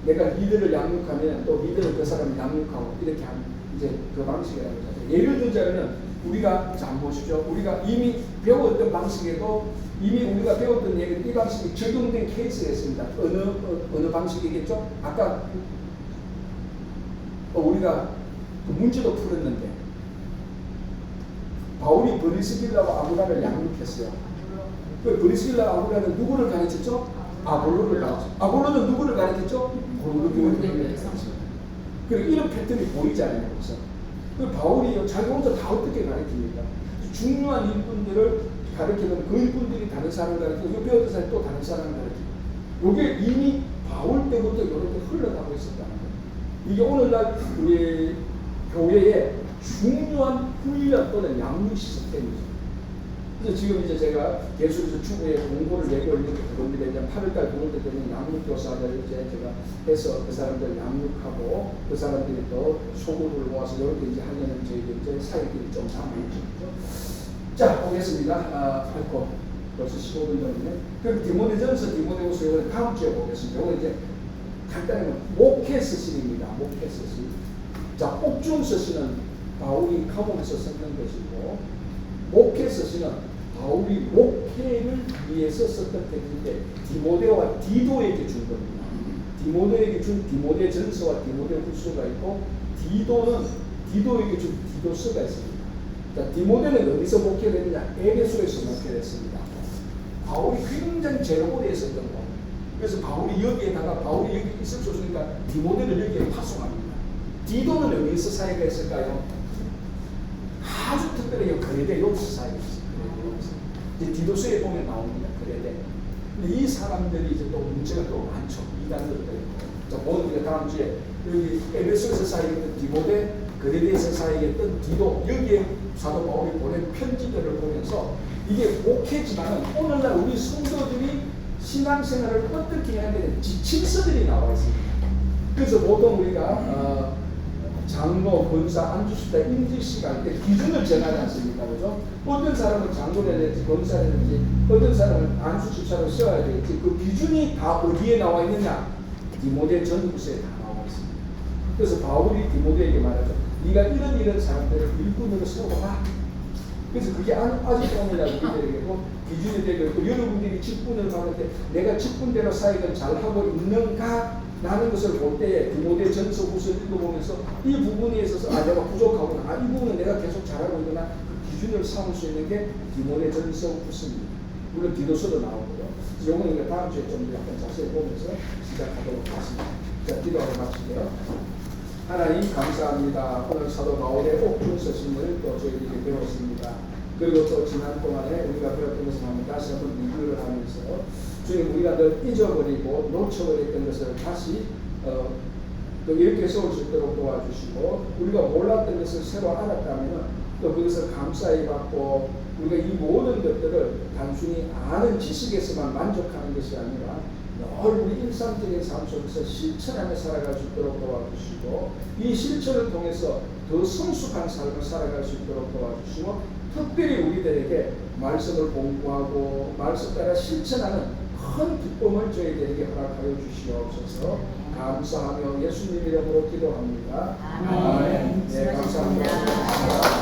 리더를 양육하면 또 리더를 그 사람을 양육하고 이렇게 하는 이제 그 방식이라고 하죠. 예를 들자면 우리가 자 보십시오. 우리가 이미 배웠던 방식에도 이미 우리가 배웠던 얘기 이 방식이 적용된 케이스가 있습니다. 어느 방식이겠죠? 아까 우리가 그 문제도 풀었는데 바울이 브리스길라와 아굴라를 양육했어요. 그 브리스길라 아굴라는 누구를 가르쳤죠? 아볼로를 가르쳤죠. 아볼로는 누구를 가르쳤죠? 고르교를 가르쳤죠. 그리고 이런 패턴이 보이잖아요. 그래서 그 바울이 자기 혼자 다 어떻게 가르칩니까? 중요한 일꾼들을 가르치면 그 일꾼들이 다른 사람을 가르치고 그 배웠던 사람이 또 다른 사람을 가르치고, 이게 이미 바울 때부터 이렇게 흘러가고 있었다는 거예요. 이게 오늘날 우리 교회의 중요한 훈련 또는 양육 시스템이죠. 그래서 지금 이제 제가 예수에서 추구에 공고를 내고 있는 게 그겁니다. 이제 8월달 9월달 되면 양육교사를 이제 제가 해서 그 사람들 양육하고 그 사람들이 또 소구를 모아서 이렇게 이제 하려는 저희들 이제 사역들이 좀 남아있죠. 자, 보겠습니다. 벌써 15분 전이네. 그럼 디모데전서, 디모데후서 이걸 다음 주에 보겠습니다. 이거 이제 간단히 목회 서신입니다. 목회 서신. 자, 옥중 서신은 바울이 감옥에서 썼는 것이고, 목회 서신은 바울이 목회를 위해서 썼던 text인데 디모데와 디도에게 준 겁니다. 디모데에게 준 디모데전서와 디모데후서가 있고, 디도는 디도에게 준 디도서가 있습니다. 자, 디모데는 어디서 목회됐느냐? 에베소에서 목회됐습니다. 바울이 굉장히 제로골에 있었던 거. 그래서 바울이 여기에다가 바울이 여기 있을 수 없으니까 디모데를 여기에 파송합니다. 디도는 어디서 사역을 했을까요? 아주 특별히 그레데 여기서 사역을 했어요. 이제 디도서에 보면 나옵니다. 그레데. 근데 이 사람들이 이제 또 문제가 또 많죠. 이단들도 있고. 자, 오늘 우리가 다음 주에 여기 에베소에서 사역했던 디모데, 그레데에서 사역했던 디도, 여기에 사도 바울이 보낸 편지들을 보면서 이게 목회지만은 오늘날 우리 성도들이 신앙생활을 어떻게 해야 되는 지침서들이 나와 있습니다. 그래서 보통 우리가 장로, 권사, 안주시다, 임지시가 할 때 기준을 정하지 않습니까? 그죠? 어떤 사람은 장로를 해야 되지, 권사를 해야 되지, 어떤 사람은 안수집사로 세워야 되겠지. 그 기준이 다 어디에 나와 있느냐? 디모데 전후서에 다 나와 있습니다. 그래서 바울이 디모데에게 말하죠. 네가 이런 사람들을 일꾼으로 세워라. 그래서 그게 아직도 오늘날 우리들에게도 기준이 되고 있고, 여러분들이 직분을 받을 때 내가 직분대로 사역을 잘하고 있는가? 라는 것을 볼 때에 디모데 전서 후서 읽어보면서 이 부분에 있어서 내가 부족하구나, 이 부분은 내가 계속 잘하고 있구나, 그 기준을 삼을 수 있는 게 디모데 전서 후서입니다. 물론 디도서도 나오고요. 요거는 우리가 다음 주에 좀 약간 자세히 보면서 시작하도록 하겠습니다. 자, 기도하고 마칠게요. 하나님 감사합니다. 오늘 사도 바울의 옥중 서신을 또 저희들이 배웠습니다. 그리고 또 지난 동안에 우리가 배웠던 것을 한번 다시 한번 리뷰를 하면서 주님, 우리가 늘 잊어버리고 놓쳐버렸던 것을 다시 또 이렇게 세울 수 있도록 도와주시고, 우리가 몰랐던 것을 새로 알았다면 또 그것을 감사히 받고, 우리가 이 모든 것들을 단순히 아는 지식에서만 만족하는 것이 아니라 늘 우리 일상적인 삶 속에서 실천하며 살아갈 수 있도록 도와주시고, 이 실천을 통해서 더 성숙한 삶을 살아갈 수 있도록 도와주시고, 특별히 우리들에게 말씀을 공부하고 말씀 따라 실천하는 큰 기쁨을 저희들에게 허락하여 주시옵소서. 감사하며 예수님 이름으로 기도합니다. 아멘. 네, 감사합니다.